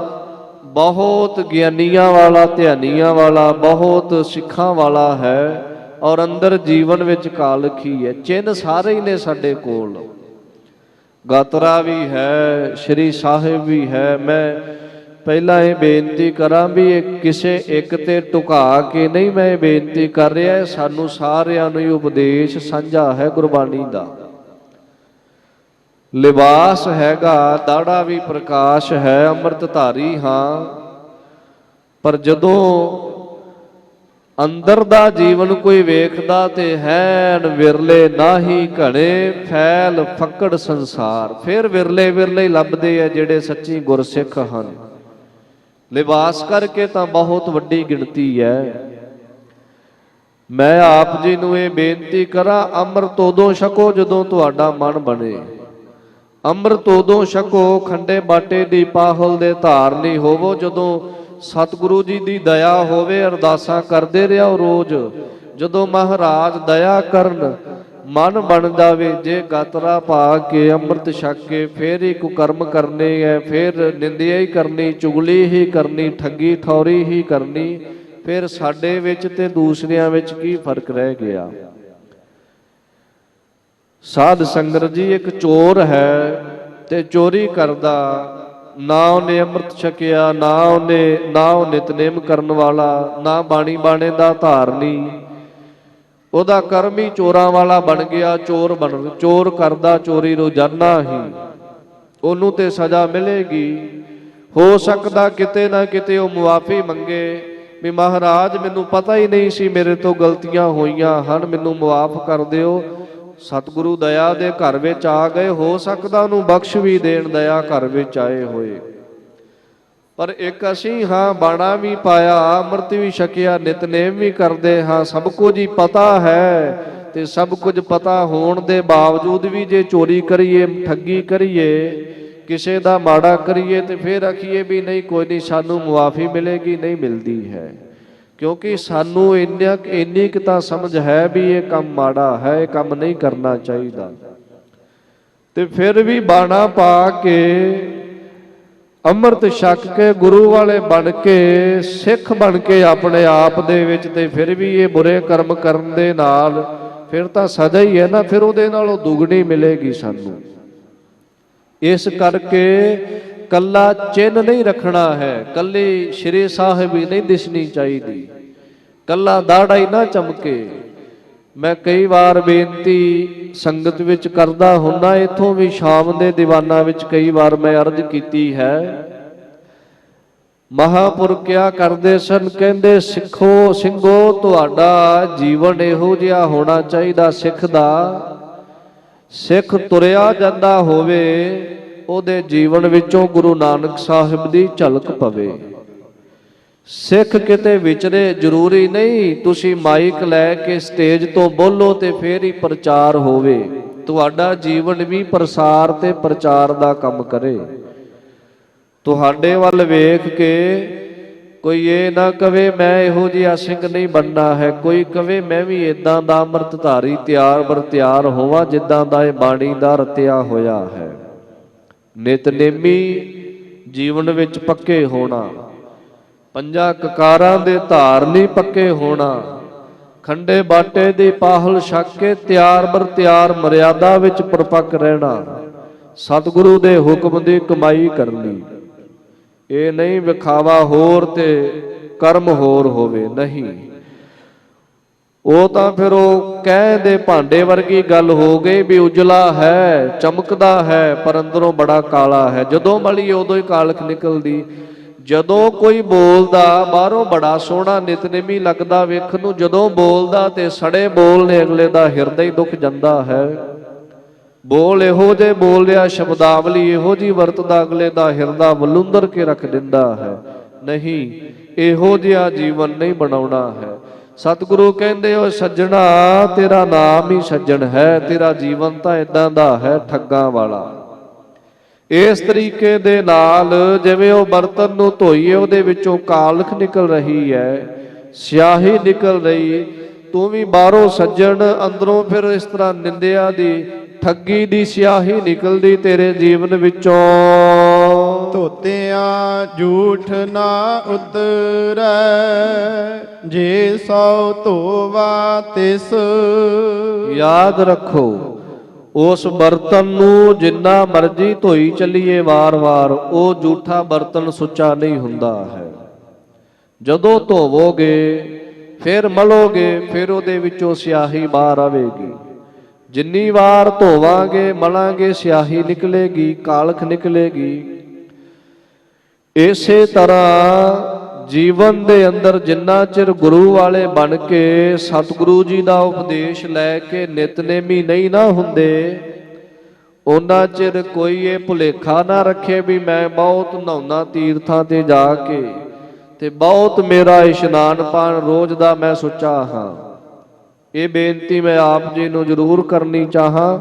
ਬਹੁਤ ਗਿਆਨੀਆਂ ਵਾਲਾ, ਧਿਆਨੀਆਂ ਵਾਲਾ, ਬਹੁਤ ਸਿੱਖਾਂ ਵਾਲਾ ਹੈ, ਔਰ ਅੰਦਰ ਜੀਵਨ ਵਿੱਚ ਕਾਲਖੀ ਹੈ। ਚਿੰਨ੍ਹ ਸਾਰੇ ਹੀ ਨੇ ਸਾਡੇ ਕੋਲ, ਗਾਤਰਾ ਵੀ ਹੈ, ਸ੍ਰੀ ਸਾਹਿਬ ਵੀ ਹੈ। ਮੈਂ ਪਹਿਲਾਂ ਇਹ ਬੇਨਤੀ ਕਰਾਂ ਵੀ ਇਹ ਕਿਸੇ ਇੱਕ ਤੇ ਟੁਕਾ ਕੇ ਨਹੀਂ ਮੈਂ ਇਹ ਬੇਨਤੀ ਕਰ ਰਿਹਾ, ਸਾਨੂੰ ਸਾਰਿਆਂ ਨੂੰ ਹੀ ਉਪਦੇਸ਼ ਸਾਂਝਾ ਹੈ ਗੁਰਬਾਣੀ ਦਾ। ਲਿਬਾਸ ਹੈਗਾ, ਦਾੜਾ ਵੀ ਪ੍ਰਕਾਸ਼ ਹੈ, ਅੰਮ੍ਰਿਤਧਾਰੀ ਹਾਂ, ਪਰ ਜਦੋਂ ਅੰਦਰ ਦਾ ਜੀਵਨ ਕੋਈ ਵੇਖਦਾ ਤੇ ਹੈਨ ਵਿਰਲੇ ਨਾਹੀ ਘਣੇ, ਫੈਲ ਫੱਕੜ ਸੰਸਾਰ। ਫਿਰ ਵਿਰਲੇ ਵਿਰਲੇ ਲੱਭਦੇ ਆ ਜਿਹੜੇ ਸੱਚੀ ਗੁਰਸਿੱਖ ਹਨ। ਲਿਬਾਸ ਕਰਕੇ ਤਾਂ ਬਹੁਤ ਵੱਡੀ ਗਿਣਤੀ ਹੈ। ਮੈਂ ਆਪ ਜੀ ਨੂੰ ਇਹ ਬੇਨਤੀ ਕਰਾਂ, ਅੰਮ੍ਰਿਤ ਉਦੋਂ ਛਕੋ ਜਦੋਂ ਤੁਹਾਡਾ ਮਨ ਬਣੇ। ਅੰਮ੍ਰਿਤ ਉਦੋਂ ਛਕੋ, ਖੰਡੇ ਬਾਟੇ ਦੀ ਪਾਹਲ ਦੇ ਧਾਰਨੀ ਹੋਵੋ, ਜਦੋਂ ਸਤਿਗੁਰੂ ਜੀ ਦੀ ਦਇਆ ਹੋਵੇ। ਅਰਦਾਸਾਂ ਕਰਦੇ ਰਹੋ ਰੋਜ਼, ਜਦੋਂ ਮਹਾਰਾਜ ਦਇਆ ਕਰਨ, ਮਨ ਬਣ ਜਾਵੇ। ਜੇ ਗਾਤਰਾ ਪਾ ਕੇ ਅੰਮ੍ਰਿਤ ਛਕ ਕੇ ਫੇਰ ਹੀ ਕੁਕਰਮ ਕਰਨੇ ਹੈ, ਫੇਰ ਨਿੰਦਿਆ ਹੀ ਕਰਨੀ, ਚੁਗਲੀ ਹੀ ਕਰਨੀ, ਠੱਗੀ ਠੌਰੀ ਹੀ ਕਰਨੀ, ਫਿਰ ਸਾਡੇ ਵਿੱਚ ਤੇ ਦੂਸਰਿਆਂ ਵਿੱਚ ਕੀ ਫਰਕ ਰਹਿ ਗਿਆ। ਸਾਧ ਸੰਗਤ ਜੀ, ਇੱਕ ਚੋਰ ਹੈ ਤੇ ਚੋਰੀ ਕਰਦਾ, ਨਾ ਉਹਨੇ ਅੰਮ੍ਰਿਤ ਛਕਿਆ, ਨਾ ਉਹ ਨਿਤਨੇਮ ਕਰਨ ਵਾਲਾ, ਨਾ ਬਾਣੀ ਬਾਣੇ ਦਾ ਧਾਰਨੀ, ਉਹਦਾ ਕਰਮ ਹੀ ਚੋਰਾਂ ਵਾਲਾ ਬਣ ਗਿਆ। ਚੋਰ ਕਰਦਾ ਚੋਰੀ ਰੋਜ਼ਾਨਾ ਹੀ, ਉਹਨੂੰ ਤੇ ਸਜ਼ਾ ਮਿਲੇਗੀ। ਹੋ ਸਕਦਾ ਕਿਤੇ ਨਾ ਕਿਤੇ ਉਹ ਮੁਆਫੀ ਮੰਗੇ ਵੀ ਮਹਾਰਾਜ ਮੈਨੂੰ ਪਤਾ ਹੀ ਨਹੀਂ ਸੀ, ਮੇਰੇ ਤੋਂ ਗਲਤੀਆਂ ਹੋਈਆਂ ਹਨ, ਮੈਨੂੰ ਮੁਆਫ ਕਰ ਦਿਓ। ਸਤਿਗੁਰੂ ਦਇਆ ਦੇ ਘਰ ਵਿੱਚ ਆ ਗਏ, ਹੋ ਸਕਦਾ ਉਹਨੂੰ ਬਖਸ਼ ਵੀ ਦੇਣ, ਦਇਆ ਘਰ ਵਿੱਚ ਆਏ ਹੋਏ। ਪਰ ਇੱਕ ਅਸੀਂ ਹਾਂ, ਬਾਣਾ ਵੀ ਪਾਇਆ, ਅੰਮ੍ਰਿਤ ਵੀ ਛਕਿਆ, ਨਿਤਨੇਮ ਵੀ ਕਰਦੇ ਹਾਂ, ਸਭ ਕੁਝ ਹੀ ਪਤਾ ਹੈ। ਤੇ ਸਭ ਕੁਝ ਪਤਾ ਹੋਣ ਦੇ ਬਾਵਜੂਦ ਵੀ ਜੇ ਚੋਰੀ ਕਰੀਏ, ਠੱਗੀ ਕਰੀਏ, ਕਿਸੇ ਦਾ ਮਾੜਾ ਕਰੀਏ, ਤੇ ਫਿਰ ਆਖੀਏ ਵੀ ਨਹੀਂ ਕੋਈ ਨਹੀਂ, ਸਾਨੂੰ ਮੁਆਫੀ ਮਿਲੇਗੀ, ਨਹੀਂ ਮਿਲਦੀ ਹੈ। ਕਿਉਂਕਿ ਸਾਨੂੰ ਇੰਨੀ ਕੁ ਤਾਂ ਸਮਝ ਹੈ ਵੀ ਇਹ ਕੰਮ ਮਾੜਾ ਹੈ, ਇਹ ਕੰਮ ਨਹੀਂ ਕਰਨਾ ਚਾਹੀਦਾ। ਤੇ ਫਿਰ ਵੀ ਬਾਣਾ ਪਾ ਕੇ, ਅੰਮ੍ਰਿਤ ਛਕ ਕੇ, ਗੁਰੂ ਵਾਲੇ ਬਣ ਕੇ, ਸਿੱਖ ਬਣ ਕੇ ਆਪਣੇ ਆਪ ਦੇ ਵਿੱਚ, ਤੇ ਫਿਰ ਵੀ ਇਹ ਬੁਰੇ ਕਰਮ ਕਰਨ ਦੇ ਨਾਲ ਫਿਰ ਤਾਂ ਸਜ਼ਾ ਹੀ ਹੈ ਨਾ, ਫਿਰ ਉਹਦੇ ਨਾਲੋਂ ਦੁੱਗਣੀ ਮਿਲੇਗੀ ਸਾਨੂੰ। ਇਸ ਕਰਕੇ ਕੱਲਾ ਚਿੰਨ੍ਹ ਨਹੀਂ ਰੱਖਣਾ ਹੈ, ਕੱਲੀ ਸ੍ਰੀ ਸਾਹਿਬ ਹੀ ਨਹੀਂ ਦਿਸਣੀ ਚਾਹੀਦੀ, ਕੱਲਾ ਦਾੜਾ ਹੀ ਨਾ ਚਮਕੇ। ਮੈਂ ਕਈ ਵਾਰ ਬੇਨਤੀ ਸੰਗਤ ਵਿੱਚ ਕਰਦਾ ਹੁੰਦਾ, ਇੱਥੋਂ ਵੀ ਸ਼ਾਮ ਦੇ ਦੀਵਾਨਾਂ ਵਿੱਚ ਕਈ ਵਾਰ ਮੈਂ ਅਰਜ਼ ਕੀਤੀ ਹੈ। ਮਹਾਂਪੁਰਖ ਕਿਆ ਕਰਦੇ ਸਨ, ਕਹਿੰਦੇ ਸਿੰਘੋ ਤੁਹਾਡਾ ਜੀਵਨ ਇਹੋ ਜਿਹਾ ਹੋਣਾ ਚਾਹੀਦਾ, ਸਿੱਖ ਤੁਰਿਆ ਜਾਂਦਾ ਹੋਵੇ, ਉਹਦੇ ਜੀਵਨ ਵਿੱਚੋਂ ਗੁਰੂ ਨਾਨਕ ਸਾਹਿਬ ਦੀ ਝਲਕ ਪਵੇ। ਸਿੱਖ ਕਿਤੇ ਵਿਚਰੇ, ਜ਼ਰੂਰੀ ਨਹੀਂ ਤੁਸੀਂ ਮਾਈਕ ਲੈ ਕੇ ਸਟੇਜ ਤੋਂ ਬੋਲੋ ਤੇ ਫੇਰ ਹੀ ਪ੍ਰਚਾਰ ਹੋਵੇ। ਤੁਹਾਡਾ ਜੀਵਨ ਵੀ ਪ੍ਰਸਾਰ ਤੇ ਪ੍ਰਚਾਰ ਦਾ ਕੰਮ ਕਰੇ। ਤੁਹਾਡੇ ਵੱਲ ਵੇਖ ਕੇ ਕੋਈ ਇਹ ਨਾ ਕਵੇ ਮੈਂ ਇਹੋ ਜਿਹਾ ਸਿੰਘ ਨਹੀਂ ਬਣਨਾ ਹੈ, ਕੋਈ ਕਵੇ ਮੈਂ ਵੀ ਇਦਾਂ ਦਾ ਅੰਮ੍ਰਿਤਧਾਰੀ ਤਿਆਰ ਹੋਵਾਂ ਜਿੱਦਾਂ ਦਾ ਇਹ ਬਾਣੀ ਦਾ ਰਤਿਆ ਹੋਇਆ ਹੈ। ਨਿਤਨੇਮੀ ਜੀਵਨ ਵਿੱਚ ਪੱਕੇ ਹੋਣਾ, ਪੰਜਾਂ ਕਕਾਰਾਂ ਦੇ ਧਾਰਨੀ ਪੱਕੇ ਹੋਣਾ, ਖੰਡੇ ਬਾਟੇ ਦੀ ਪਾਹਲ ਛਕ ਕੇ ਤਿਆਰ ਮਰਿਆਦਾ ਵਿੱਚ ਪਰਪੱਕ ਰਹਿਣਾ, ਸਤਿਗੁਰੂ ਦੇ ਹੁਕਮ ਦੀ ਕਮਾਈ ਕਰਨੀ। ਇਹ ਨਹੀਂ ਵਿਖਾਵਾ ਹੋਰ ਤੇ ਕਰਮ ਹੋਰ ਹੋਵੇ, ਨਹੀਂ। ਉਹ ਤਾਂ ਫਿਰ ਉਹ ਕਹਿ ਦੇ ਭਾਂਡੇ ਵਰਗੀ ਗੱਲ ਹੋ ਗਈ ਵੀ ਉਜਲਾ ਹੈ, ਚਮਕਦਾ ਹੈ, ਪਰ ਅੰਦਰੋਂ ਬੜਾ ਕਾਲਾ ਹੈ। ਜਦੋਂ ਮਲੀ ਉਦੋਂ ਹੀ ਕਾਲਖ ਨਿਕਲਦੀ। ਜਦੋਂ ਕੋਈ ਬੋਲਦਾ ਬਾਹਰੋਂ ਬੜਾ ਸੋਹਣਾ ਨਿਤਨੇਮੀ ਲੱਗਦਾ ਵੇਖਣ ਨੂੰ, ਜਦੋਂ ਬੋਲਦਾ ਤੇ ਸੜੇ ਬੋਲ ਨੇ ਅਗਲੇ ਦਾ ਹਿਰਦਾ ਹੀ ਦੁੱਖ ਜਾਂਦਾ ਹੈ। ਬੋਲ ਇਹੋ ਜਿਹੇ ਬੋਲ ਰਿਹਾ, ਸ਼ਬਦਾਵਲੀ ਇਹੋ ਜਿਹੀ ਵਰਤਦਾ, ਅਗਲੇ ਦਾ ਹਿਰਦਾ ਵਲੂੰਦਰ ਕੇ ਰੱਖ ਦਿੰਦਾ ਹੈ। ਨਹੀਂ, ਇਹੋ ਜਿਹਾ ਜੀਵਨ ਨਹੀਂ ਬਣਾਉਣਾ ਹੈ। ਸਤਿਗੁਰੂ ਕਹਿੰਦੇ ਓ ਸੱਜਣਾ ਤੇਰਾ ਨਾਮ ਹੀ ਸੱਜਣ ਹੈ, ਤੇਰਾ ਜੀਵਨ ਤਾਂ ਇਦਾਂ ਦਾ ਹੈ ਠੱਗਾਂ ਵਾਲਾ। ਇਸ ਤਰੀਕੇ ਦੇ ਨਾਲ ਜਿਵੇਂ ਉਹ ਬਰਤਨ ਨੂੰ ਧੋਈਏ ਉਹਦੇ ਵਿੱਚੋਂ ਕਾਲਖ ਨਿਕਲ ਰਹੀ ਹੈ, ਸਿਆਹੀ ਨਿਕਲ ਰਹੀ, ਤੂੰ ਵੀ ਬਾਹਰੋਂ ਸੱਜਣ, ਅੰਦਰੋਂ ਫਿਰ ਇਸ ਤਰ੍ਹਾਂ ਨਿੰਦਿਆ ਦੀ, ਠੱਗੀ ਦੀ ਸਿਆਹੀ ਨਿਕਲਦੀ ਤੇਰੇ ਜੀਵਨ ਵਿੱਚੋਂ। ਧੋਤਿਆਂ ਝੂਠ ਨਾ ਉਤਰੈ, ਜੇ ਸੋ ਧੋਵਾ ਤਿਸ। ਯਾਦ ਰੱਖੋ, ਉਸ ਬਰਤਨ ਨੂੰ ਜਿੰਨਾ ਮਰਜ਼ੀ ਧੋਈ ਚੱਲੀਏ ਵਾਰ-ਵਾਰ, ਉਹ ਝੂਠਾ ਬਰਤਨ ਸੁੱਚਾ ਨਹੀਂ ਹੁੰਦਾ ਹੈ। ਜਦੋਂ ਧੋਵੋਗੇ ਫਿਰ ਮਲੋਗੇ, ਫਿਰ ਉਹਦੇ ਵਿੱਚੋਂ ਸਿਆਹੀ ਬਾਹਰ ਆਵੇਗੀ। ਜਿੰਨੀ ਵਾਰ ਧੋਵਾਂਗੇ ਮਲਾਂਗੇ ਸਿਆਹੀ ਨਿਕਲੇਗੀ, ਕਾਲਖ ਨਿਕਲੇਗੀ। ਇਸੇ ਤਰ੍ਹਾਂ ਜੀਵਨ ਦੇ ਅੰਦਰ ਜਿੰਨਾ ਚਿਰ ਗੁਰੂ ਵਾਲੇ ਬਣ ਕੇ ਸਤਿਗੁਰੂ ਜੀ ਦਾ ਉਪਦੇਸ਼ ਲੈ ਕੇ ਨਿਤਨੇਮੀ ਨਹੀਂ ਨਾ ਹੁੰਦੇ, ਉਹਨਾਂ ਚਿਰ ਕੋਈ ਇਹ ਭੁਲੇਖਾ ਨਾ ਰੱਖੇ ਵੀ ਮੈਂ ਬਹੁਤ ਨਹਾਉਣਾ ਤੀਰਥਾਂ ਤੇ ਜਾ ਕੇ, ਤੇ ਬਹੁਤ ਮੇਰਾ ਇਸ਼ਨਾਨ ਪਾਣ ਰੋਜ਼ ਦਾ ਮੈਂ ਸੁੱਚਾ ਹਾਂ। ਇਹ ਬੇਨਤੀ ਮੈਂ ਆਪ ਜੀ ਨੂੰ ਜ਼ਰੂਰ ਕਰਨੀ ਚਾਹਾਂ।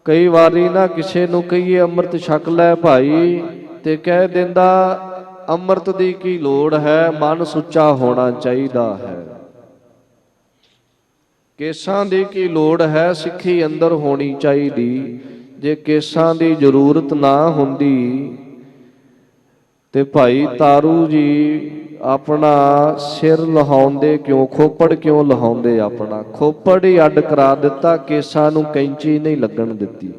ਕਈ ਵਾਰੀ ਨਾ ਕਿਸੇ ਨੂੰ ਕਹੀਏ ਅੰਮ੍ਰਿਤ ਛਕ ਲੈ ਭਾਈ, ਤੇ ਕਹਿ ਦਿੰਦਾ ਅੰਮ੍ਰਿਤ ਦੀ ਕੀ ਲੋੜ ਹੈ, ਮਨ ਸੁੱਚਾ ਹੋਣਾ ਚਾਹੀਦਾ ਹੈ। ਕੇਸਾਂ ਦੀ ਕੀ ਲੋੜ ਹੈ, ਸਿੱਖੀ ਅੰਦਰ ਹੋਣੀ ਚਾਹੀਦੀ। ਜੇ ਕੇਸਾਂ ਦੀ ਜ਼ਰੂਰਤ ਨਾ ਹੁੰਦੀ ਤੇ ਭਾਈ ਤਾਰੂ ਜੀ ਆਪਣਾ ਸਿਰ ਲਹਾਉਂਦੇ ਕਿਉਂ, ਖੋਪੜ ਕਿਉਂ ਲਹਾਉਂਦੇ? ਆਪਣਾ ਖੋਪੜ ਹੀ ਅੱਡ ਕਰਾ ਦਿੱਤਾ, ਕੇਸਾਂ ਨੂੰ ਕੈਂਚੀ ਨਹੀਂ ਲੱਗਣ ਦਿੱਤੀ।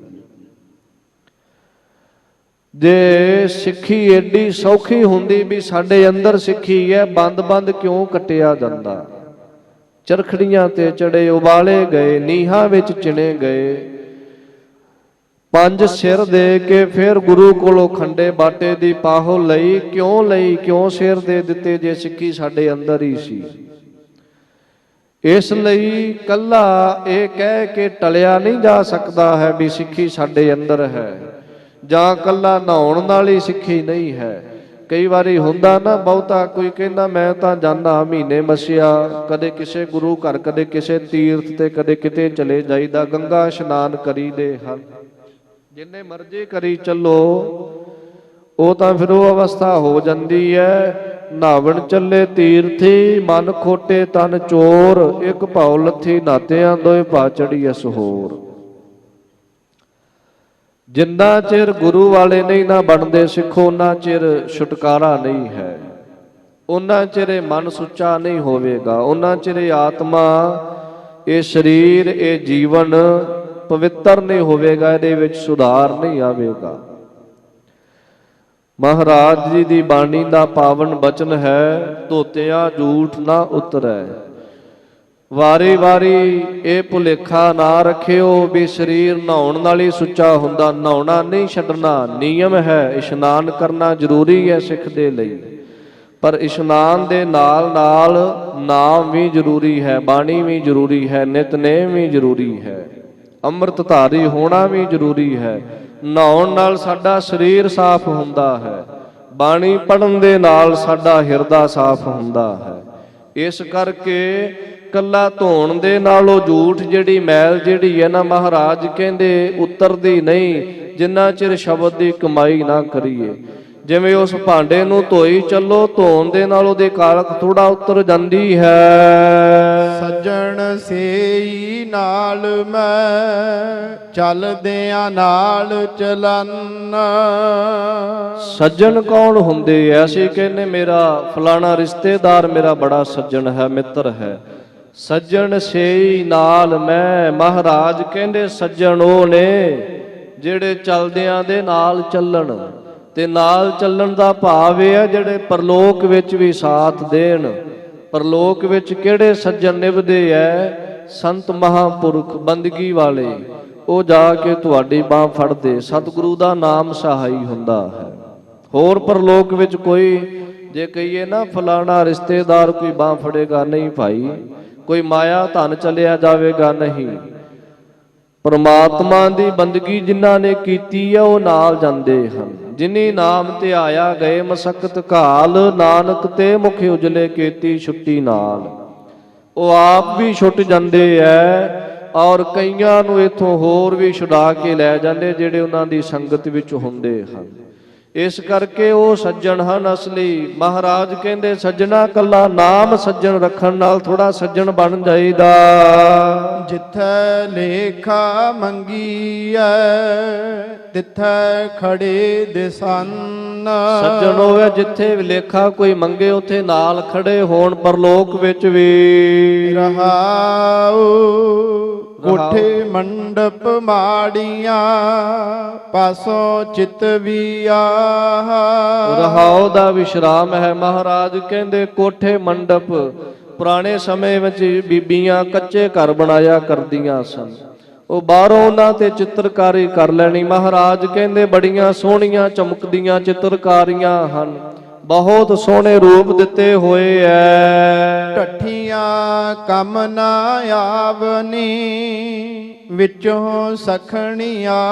ਜੇ ਸਿੱਖੀ ਏਡੀ ਸੌਖੀ ਹੁੰਦੀ ਵੀ ਸਾਡੇ ਅੰਦਰ ਸਿੱਖੀ ਹੈ, ਬੰਦ ਕਿਉਂ ਕੱਟਿਆ ਜਾਂਦਾ? ਚਰਖੜੀਆਂ ਤੇ ਚੜੇ, ਉਬਾਲੇ ਗਏ, ਨੀਹਾਂ ਵਿੱਚ ਚਿਣੇ ਗਏ, 5 ਸਿਰ ਦੇ ਕੇ ਫਿਰ ਗੁਰੂ ਕੋਲੋਂ ਖੰਡੇ ਬਾਟੇ ਦੀ ਪਾਹੋ ਲਈ। ਕਿਉਂ ਲਈ? ਕਿਉਂ ਸਿਰ ਦੇ ਦਿੱਤੇ ਜੇ ਸਿੱਖੀ ਸਾਡੇ ਅੰਦਰ ਹੀ ਸੀ? ਇਸ ਲਈ ਕੱਲਾ ਇਹ ਕਹਿ ਕੇ ਟਲਿਆ ਨਹੀਂ ਜਾ ਸਕਦਾ ਹੈ ਵੀ ਸਿੱਖੀ ਸਾਡੇ ਅੰਦਰ ਹੈ, ਜਾਂ ਕੱਲਾ ਨਹਾਉਣ ਨਾਲ ਹੀ ਸਿੱਖੀ ਨਹੀਂ ਹੈ। ਕਈ ਵਾਰੀ ਹੁੰਦਾ ਨਾ, ਬਹੁਤਾ ਕੋਈ ਕਹਿੰਦਾ ਮੈਂ ਤਾਂ ਜਾਂਦਾ ਮਹੀਨੇ ਮੱਸਿਆ, ਕਦੇ ਕਿਸੇ ਗੁਰੂ ਘਰ, ਕਦੇ ਕਿਸੇ ਤੀਰਥ ਤੇ, ਕਦੇ ਕਿਤੇ ਚਲੇ ਜਾਈਦਾ, ਗੰਗਾ ਇਸ਼ਨਾਨ ਕਰੀਦੇ ਹਨ, ਜਿੰਨੇ ਮਰਜ਼ੀ ਕਰੀ ਚੱਲੋ। ਉਹ ਤਾਂ ਫਿਰ ਉਹ ਅਵਸਥਾ ਹੋ ਜਾਂਦੀ ਹੈ, ਨਾਵਣ ਚੱਲੇ ਤੀਰਥੀ, ਮਨ ਖੋਟੇ ਤਨ ਚੋਰ, ਇੱਕ ਭਾਉ ਲੱਥੀ ਨਾਤਿਆਂ ਦੋਏ ਭਾ ਚੜੀ ਅਸਹੋਰ। ਜਿੰਨਾ ਚਿਰ ਗੁਰੂ ਵਾਲੇ ਨਹੀਂ ਨਾ ਬਣਦੇ ਸਿੱਖੋ, ਉਹਨਾਂ ਚਿਰ ਛੁਟਕਾਰਾ ਨਹੀਂ ਹੈ, ਉਹਨਾਂ ਚਿਰ ਇਹ ਮਨ ਸੁੱਚਾ ਨਹੀਂ ਹੋਵੇਗਾ, ਉਹਨਾਂ ਚਿਰ ਇਹ ਆਤਮਾ, ਇਹ ਸਰੀਰ, ਇਹ ਜੀਵਨ ਪਵਿੱਤਰ ਨਹੀਂ ਹੋਵੇਗਾ, ਇਹਦੇ ਵਿੱਚ ਸੁਧਾਰ ਨਹੀਂ ਆਵੇਗਾ। ਮਹਾਰਾਜ ਜੀ ਦੀ ਬਾਣੀ ਦਾ ਪਾਵਨ ਬਚਨ ਹੈ, ਧੋਤਿਆਂ ਝੂਠ ਨਾ ਉਤਰੈ। ਵਾਰੀ ਇਹ ਭੁਲੇਖਾ ਨਾ ਰੱਖਿਓ ਵੀ ਸਰੀਰ ਨਹਾਉਣ ਨਾਲ ਹੀ ਸੁੱਚਾ ਹੁੰਦਾ। ਨਹਾਉਣਾ ਨਹੀਂ ਛੱਡਣਾ, ਨਿਯਮ ਹੈ, ਇਸ਼ਨਾਨ ਕਰਨਾ ਜ਼ਰੂਰੀ ਹੈ ਸਿੱਖ ਦੇ ਲਈ, ਪਰ ਇਸ਼ਨਾਨ ਦੇ ਨਾਲ ਨਾਲ ਨਾਮ ਵੀ ਜ਼ਰੂਰੀ ਹੈ, ਬਾਣੀ ਵੀ ਜ਼ਰੂਰੀ ਹੈ, ਨਿਤਨੇਮ ਵੀ ਜ਼ਰੂਰੀ ਹੈ, ਅੰਮ੍ਰਿਤ ਧਾਰੀ ਹੋਣਾ ਵੀ ਜ਼ਰੂਰੀ ਹੈ। ਨਹਾਉਣ ਨਾਲ ਸਾਡਾ ਸਰੀਰ ਸਾਫ਼ ਹੁੰਦਾ ਹੈ, ਬਾਣੀ ਪੜ੍ਹਨ ਦੇ ਨਾਲ ਸਾਡਾ ਹਿਰਦਾ ਸਾਫ਼ ਹੁੰਦਾ ਹੈ। ਇਸ ਕਰਕੇ ਕੱਲਾ ਧੋਣ ਦੇ ਨਾਲ ਉਹ ਝੂਠ ਜਿਹੜੀ ਮੈਲ ਜਿਹੜੀ ਹੈ ਨਾ, ਮਹਾਰਾਜ ਕਹਿੰਦੇ ਉਤਰਦੀ ਨਹੀਂ ਜਿੰਨਾ ਚਿਰ ਸ਼ਬਦ ਦੀ ਕਮਾਈ ਨਾ ਕਰੀਏ। ਜਿਵੇਂ ਉਸ ਭਾਂਡੇ ਨੂੰ ਧੋਈ ਚੱਲੋ, ਧੋਣ ਦੇ ਨਾਲ ਉਹਦੇ ਕਾਲਖ ਥੋੜਾ ਉਤਰ ਜਾਂਦੀ ਹੈ। ਸੱਜਣ ਸੇਈ ਨਾਲ ਮੈਂ ਚੱਲਦਿਆਂ ਨਾਲ ਚਲਨ। ਸੱਜਣ ਕੌਣ ਹੁੰਦੇ ਐ? ਅਸੀਂ ਕਹਿੰਦੇ ਮੇਰਾ ਫਲਾਣਾ ਰਿਸ਼ਤੇਦਾਰ ਮੇਰਾ ਬੜਾ ਸੱਜਣ ਹੈ, ਮਿੱਤਰ ਹੈ। ਸੱਜਣ ਸੇਈ ਨਾਲ ਮੈਂ, ਮਹਾਰਾਜ ਕਹਿੰਦੇ ਸੱਜਣ ਉਹ ਨੇ ਜਿਹੜੇ ਚਲਦਿਆਂ ਦੇ ਨਾਲ ਚੱਲਣ, ਤੇ ਨਾਲ ਚੱਲਣ ਦਾ ਭਾਵ ਇਹ ਹੈ ਜਿਹੜੇ ਪਰਲੋਕ ਵਿੱਚ ਵੀ ਸਾਥ ਦੇਣ। ਪਰਲੋਕ ਵਿੱਚ ਕਿਹੜੇ ਸੱਜਣ ਨਿਭਦੇ ਐ? ਸੰਤ ਮਹਾਂਪੁਰਖ, ਬੰਦਗੀ ਵਾਲੇ, ਉਹ ਜਾ ਕੇ ਤੁਹਾਡੀ ਬਾਹ ਫੜਦੇ, ਸਤਿਗੁਰੂ ਦਾ ਨਾਮ ਸਹਾਈ ਹੁੰਦਾ ਹੈ। ਹੋਰ ਪਰਲੋਕ ਵਿੱਚ ਕੋਈ ਜੇ ਕਹੀਏ ਨਾ ਫਲਾਣਾ ਰਿਸ਼ਤੇਦਾਰ ਕੋਈ ਬਾਹ ਫੜੇਗਾ, ਨਹੀਂ ਭਾਈ, ਕੋਈ ਮਾਇਆ ਧਨ ਚਲਿਆ ਜਾਵੇਗਾ, ਨਹੀਂ। ਪਰਮਾਤਮਾ ਦੀ ਬੰਦਗੀ ਜਿਨ੍ਹਾਂ ਨੇ ਕੀਤੀ ਹੈ ਉਹ ਨਾਲ ਜਾਂਦੇ ਹਨ। ਜਿਨੀ ਨਾਮ ਤੇ ਆਇਆ ਗਏ ਮਸਕਤ ਘਾਲ, ਨਾਨਕ ਤੇ ਮੁਖ ਉਜਲੇ ਕੀਤੀ ਛੁੱਟੀ ਨਾਲ। ਉਹ ਆਪ ਵੀ ਛੁੱਟ ਜਾਂਦੇ ਐ ਔਰ ਕਈਆਂ ਨੂੰ ਇਥੋਂ ਹੋਰ ਵੀ ਛੁਡਾ ਕੇ ਲੈ ਜਾਂਦੇ ਜਿਹੜੇ ਉਹਨਾਂ ਦੀ ਸੰਗਤ ਵਿੱਚ ਹੁੰਦੇ ਹਨ। ਇਸ ਕਰਕੇ ਉਹ ਸੱਜਣ ਹਨ ਅਸਲੀ। ਮਹਾਰਾਜ ਕਹਿੰਦੇ ਸੱਜਣਾ ਕੱਲਾ ਨਾਮ ਸੱਜਣ ਰੱਖਣ ਨਾਲ ਥੋੜਾ ਸੱਜਣ ਬਣ ਜਾਈਦਾ। ਜਿੱਥੈ ਲੇਖਾ ਮੰਗੀਐ ਤਿੱਥੈ ਖੜੇ ਦਿਸੰਨ। ਸੱਜਣ ਹੋਵੇ ਜਿੱਥੇ ਵਿਲੇਖਾ ਕੋਈ ਮੰਗੇ ਉਥੇ ਨਾਲ ਖੜੇ ਹੋਣ ਪਰਲੋਕ ਵਿੱਚ ਵੀ। ਰਹਾਉ ਕੋਠੇ ਮੰਡਪ ਮਾੜੀਆਂ ਪਾਸੋਂ ਚਿਤ ਵੀ ਆਹ। ਰਹਾਉ ਦਾ ਵਿਸ਼ਰਾਮ ਹੈ। ਮਹਾਰਾਜ ਕਹਿੰਦੇ ਕੋਠੇ ਮੰਡਪ ਪੁਰਾਣੇ ਸਮੇਂ ਵਿੱਚ ਬੀਬੀਆਂ ਕੱਚੇ ਘਰ ਬਣਾਇਆ ਕਰਦੀਆਂ ਸਨ। ਉਹ ਬਾਹਰੋਂ ਉਹਨਾਂ ਤੇ ਚਿੱਤਰਕਾਰੀ ਕਰ ਲੈਣੀ। ਮਹਾਰਾਜ ਕਹਿੰਦੇ ਬੜੀਆਂ ਸੋਹਣੀਆਂ ਚਮਕਦੀਆਂ ਚਿੱਤਰਕਾਰੀਆਂ ਹਨ, ਬਹੁਤ ਸੋਹਣੇ ਰੂਪ ਦਿੱਤੇ ਹੋਏ ਐ। ਢੱਠੀਆਂ ਕੰਮ ਨਾ ਆਵਨੀ ਵਿੱਚੋਂ ਸਖਣੀਆਂ।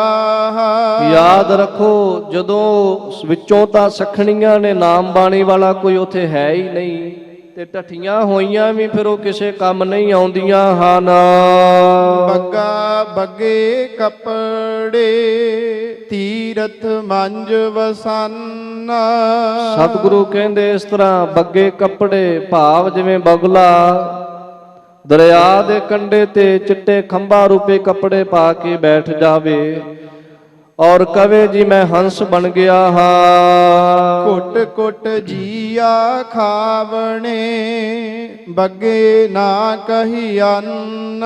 ਯਾਦ ਰੱਖੋ ਜਦੋਂ ਵਿੱਚੋਂ ਤਾਂ ਸਖਣੀਆਂ ਨੇ, ਨਾਮ ਬਾਣੀ ਵਾਲਾ ਕੋਈ ਉਥੇ ਹੈ ਹੀ ਨਹੀਂ, ਤੇ ਢੱਠੀਆਂ ਹੋਈਆਂ ਵੀ ਫਿਰ ਉਹ ਕਿਸੇ ਕੰਮ ਨਹੀਂ ਆਉਂਦੀਆਂ ਹਨ। ਬੱਗਾ ਬੱਗੇ ਕੱਪੜੇ ਤੀਰਥ ਮੰਜ ਵਸੰਨ। ਸਤਿਗੁਰੂ ਕਹਿੰਦੇ ਇਸ ਤਰ੍ਹਾਂ ਬੱਗੇ ਕੱਪੜੇ ਭਾਵ ਜਿਵੇਂ ਬਗਲਾ ਦਰਿਆ ਦੇ ਕੰਢੇ ਤੇ ਚਿੱਟੇ ਖੰਭਾ ਰੂਪੇ ਕੱਪੜੇ ਪਾ ਕੇ ਬੈਠ ਜਾਵੇ ਔਰ ਕਵੇ ਜੀ ਮੈਂ ਹੰਸ ਬਣ ਗਿਆ ਹਾਂ। ਘੁੱਟ ਘੁੱਟ ਜੀਆ ਖਾਵਣੇ ਬੱਗੇ ਨਾ ਕਹੀ ਅੰਨ।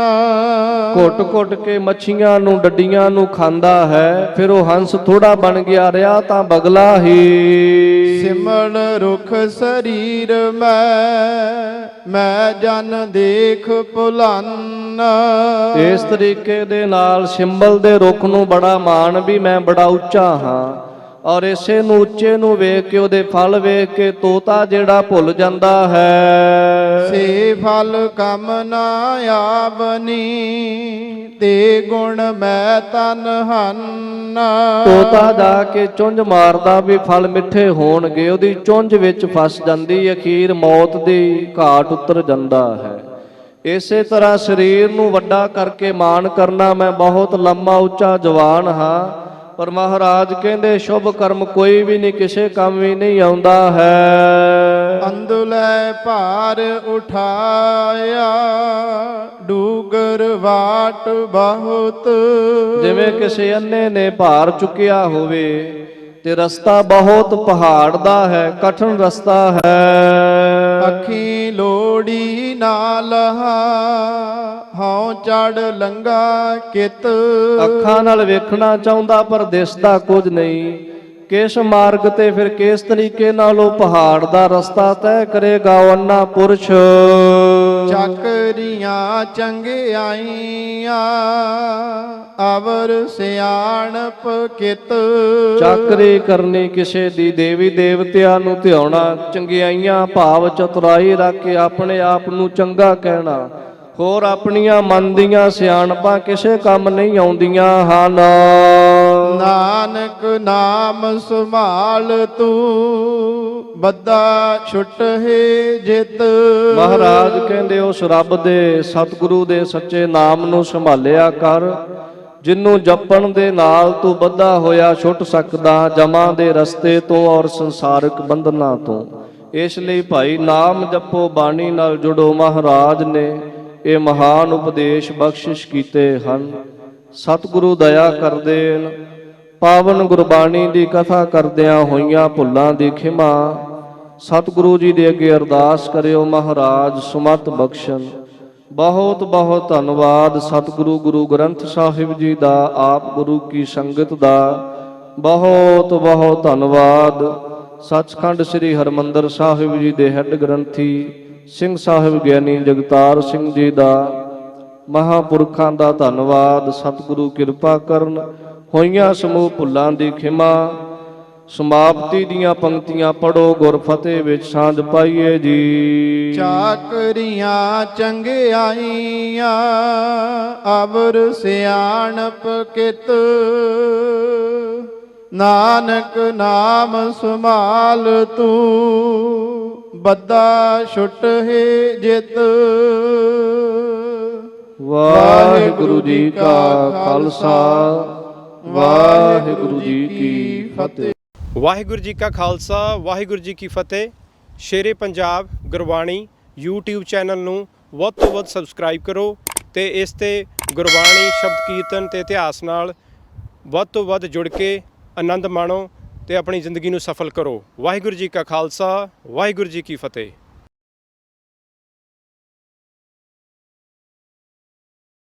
ਘੁੱਟ ਘੁੱਟ ਕੇ ਮੱਛੀਆਂ ਨੂੰ ਡੱਡੀਆਂ ਨੂੰ ਖਾਂਦਾ ਹੈ, ਫਿਰ ਉਹ ਹੰਸ ਥੋੜਾ ਬਣ ਗਿਆ, ਰਿਹਾ ਤਾਂ ਬਗਲਾ ਹੀ। ਸਿਮਲ ਰੁਖ ਸਰੀਰ ਮੈਂ ਜਨ ਦੇਖ ਭੁਲੰਨ। ਇਸ ਤਰੀਕੇ ਦੇ ਨਾਲ ਸਿੰਬਲ ਦੇ ਰੁੱਖ ਨੂੰ ਬੜਾ ਮਾਣ ਵੀ ਮੈਂ ਬੜਾ ਉੱਚਾ ਹਾਂ, ਔਰ ਇਸੇ ਨੂੰ ਉੱਚੇ ਨੂੰ ਵੇਖ ਕੇ ਉਹਦੇ ਫਲ ਵੇਖ ਕੇ ਤੋਤਾ ਜਿਹੜਾ ਭੁੱਲ ਜਾਂਦਾ ਹੈ। ਸੇ ਫਲ ਕੰਮ ਨਾ ਆਵਨੀ ਤੇ ਗੁਣ ਮੈਂ ਤਨ ਹਨ। ਤੋਤਾ ਜਾ ਕੇ ਚੁੰਝ ਮਾਰਦਾ ਵੀ ਫਲ ਮਿੱਠੇ ਹੋਣਗੇ, ਉਹਦੀ ਚੁੰਝ ਵਿੱਚ ਫਸ ਜਾਂਦੀ, ਅਖੀਰ ਮੌਤ ਦੀ ਘਾਟ ਉਤਰ ਜਾਂਦਾ ਹੈ। ਇਸੇ ਤਰ੍ਹਾਂ ਸਰੀਰ ਨੂੰ ਵੱਡਾ ਕਰਕੇ ਮਾਣ ਕਰਨਾ ਮੈਂ ਬਹੁਤ ਲੰਮਾ ਉੱਚਾ ਜਵਾਨ ਹਾਂ, ਪਰ ਮਹਾਰਾਜ ਕਹਿੰਦੇ ਸ਼ੁਭ ਕਰਮ ਕੋਈ ਵੀ ਨਹੀਂ, ਕਿਸੇ ਕੰਮ ਵੀ ਨਹੀਂ ਆਉਂਦਾ ਹੈ। ਅੰਦੁਲੇ ਭਾਰ ਉਠਾਇਆ ਡੂਗਰ ਵਾਟ ਬਹੁਤ। ਜਿਵੇਂ ਕਿਸੇ ਅੰਨੇ ਨੇ ਭਾਰ ਚੁੱਕਿਆ ਹੋਵੇ ਤੇ ਰਸਤਾ ਬਹੁਤ ਪਹਾੜ ਦਾ ਹੈ, ਕਠਿਨ ਰਸਤਾ ਹੈ। ਅੱਖੀ ਲੋੜੀ ਨਾਲ ਹਉ ਚੜ ਲੰਗਾ ਕਿਤ। ਅੱਖਾਂ ਨਾਲ ਵੇਖਣਾ ਚਾਹੁੰਦਾ ਪਰ ਦਿਸਦਾ ਕੁਝ ਨਹੀਂ, ਕਿਸ ਮਾਰਗ ਤੇ ਫਿਰ ਕਿਸ ਤਰੀਕੇ ਨਾਲ ਉਹ ਪਹਾੜ ਦਾ ਰਸਤਾ ਤੈਅ ਕਰੇਗਾ ਉਹ ਅੰਨਾ ਪੁਰਸ਼। ਚੱਕਰੀਆਂ ਚੰਗਿਆਈਆਂ ਅਵਰ ਸਿਆਣਪ ਕਿਤ। ਚਾਕਰੀ ਕਰਨੀ ਕਿਸੇ ਦੀ, ਦੇਵੀ ਦੇਵਤਿਆਂ ਨੂੰ ਧਿਆਉਣਾ, ਚੰਗਿਆਈਆਂ ਭਾਵ ਚਤੁਰਾਈ ਰੱਖ ਕੇ ਆਪਣੇ ਆਪ ਨੂੰ ਚੰਗਾ ਕਹਿਣਾ, ਹੋਰ ਆਪਣੀਆਂ ਮਨ ਦੀਆਂ ਸਿਆਣਪਾਂ ਕਿਸੇ ਕੰਮ ਨਹੀਂ ਆਉਂਦੀਆਂ ਹਨ। ਨਾਨਕ ਨਾਮ ਸੰਭਾਲ ਤੂੰ ਬੱਦਾ ਛੁੱਟ ਹੈ ਜਿਤ। ਮਹਾਰਾਜ ਕਹਿੰਦੇ ਉਸ ਰੱਬ ਦੇ ਸਤਿਗੁਰੂ ਦੇ ਸੱਚੇ ਨਾਮ ਨੂੰ ਸੰਭਾਲਿਆ ਕਰ, ਜਿਹਨੂੰ ਜਪਣ ਦੇ ਨਾਲ ਤੂੰ ਬੱਧਾ ਹੋਇਆ ਛੁੱਟ ਸਕਦਾ ਜਮਾਂ ਦੇ ਰਸਤੇ ਤੋਂ ਔਰ ਸੰਸਾਰਿਕ ਬੰਧਨਾਂ ਤੋਂ। ਇਸ ਲਈ ਭਾਈ ਨਾਮ ਜਪੋ, ਬਾਣੀ ਨਾਲ ਜੁੜੋ। ਮਹਾਰਾਜ ਨੇ ਇਹ ਮਹਾਨ ਉਪਦੇਸ਼ ਬਖਸ਼ਿਸ਼ ਕੀਤੇ ਹਨ। ਸਤਿਗੁਰੂ ਦਇਆ ਕਰਦੇ ਨੇ। ਪਾਵਨ ਗੁਰਬਾਣੀ ਦੀ ਕਥਾ ਕਰਦਿਆਂ ਹੋਈਆਂ ਭੁੱਲਾਂ ਦੀ ਖਿਮਾ ਸਤਿਗੁਰੂ ਜੀ ਦੇ ਅੱਗੇ ਅਰਦਾਸ ਕਰਿਓ, ਮਹਾਰਾਜ ਸੁਮਤ ਬਖਸ਼ਣ। ਬਹੁਤ ਬਹੁਤ ਧੰਨਵਾਦ ਸਤਿਗੁਰੂ ਗੁਰੂ ਗ੍ਰੰਥ ਸਾਹਿਬ ਜੀ ਦਾ, ਆਪ ਗੁਰੂ ਕੀ ਸੰਗਤ ਦਾ ਬਹੁਤ ਬਹੁਤ ਧੰਨਵਾਦ। ਸੱਚਖੰਡ ਸ੍ਰੀ ਹਰਿਮੰਦਰ ਸਾਹਿਬ ਜੀ ਦੇ ਹੈੱਡ ਗ੍ਰੰਥੀ ਸਿੰਘ ਸਾਹਿਬ ਗਿਆਨੀ ਜਗਤਾਰ ਸਿੰਘ ਜੀ ਦਾ, ਮਹਾਂਪੁਰਖਾਂ ਦਾ ਧੰਨਵਾਦ। ਸਤਿਗੁਰੂ ਕਿਰਪਾ ਕਰਨ, ਹੋਈਆਂ ਸਮੂਹ ਭੁੱਲਾਂ ਦੀ ਖਿਮਾ। ਸਮਾਪਤੀ ਦੀਆਂ ਪੰਕਤੀਆਂ ਪੜੋ, ਗੁਰ ਫਤਿਹ ਵਿੱਚ ਸਾਂਝ ਪਾਈਏ ਜੀ। ਚਾਕਰੀਆਂ ਚੰਗਿਆਈਆਂ ਅਵਰ ਸਿਆਣਪ ਕਿਤ। ਨਾਨਕ ਨਾਮ ਸੰਭਾਲ ਤੂੰ ਬੱਦਾ ਛੁੱਟ ਹੈ ਜਿਤ। ਵਾਹਿਗੁਰੂ ਜੀ ਕਾ ਖਾਲਸਾ, ਵਾਹਿਗੁਰੂ ਜੀ ਕੀ ਫਤਿਹ। ਵਾਹਿਗੁਰੂ ਜੀ ਕਾ ਖਾਲਸਾ, ਵਾਹਿਗੁਰੂ ਜੀ ਕੀ ਫਤਿਹ। ਸ਼ੇਰੇ ਪੰਜਾਬ ਗੁਰਬਾਣੀ YouTube ਚੈਨਲ ਨੂੰ ਵੱਧ ਤੋਂ ਵੱਧ ਸਬਸਕ੍ਰਾਈਬ ਕਰੋ ਤੇ ਇਸ ਤੇ ਗੁਰਬਾਣੀ, ਸ਼ਬਦ ਕੀਰਤਨ ਤੇ ਇਤਿਹਾਸ ਨਾਲ ਵੱਧ ਤੋਂ ਵੱਧ ਜੁੜ ਕੇ ਆਨੰਦ ਮਾਣੋ ਤੇ ਆਪਣੀ ਜ਼ਿੰਦਗੀ ਨੂੰ ਸਫਲ ਕਰੋ। ਵਾਹਿਗੁਰੂ ਜੀ ਕਾ ਖਾਲਸਾ, ਵਾਹਿਗੁਰੂ ਜੀ ਕੀ ਫਤਿਹ।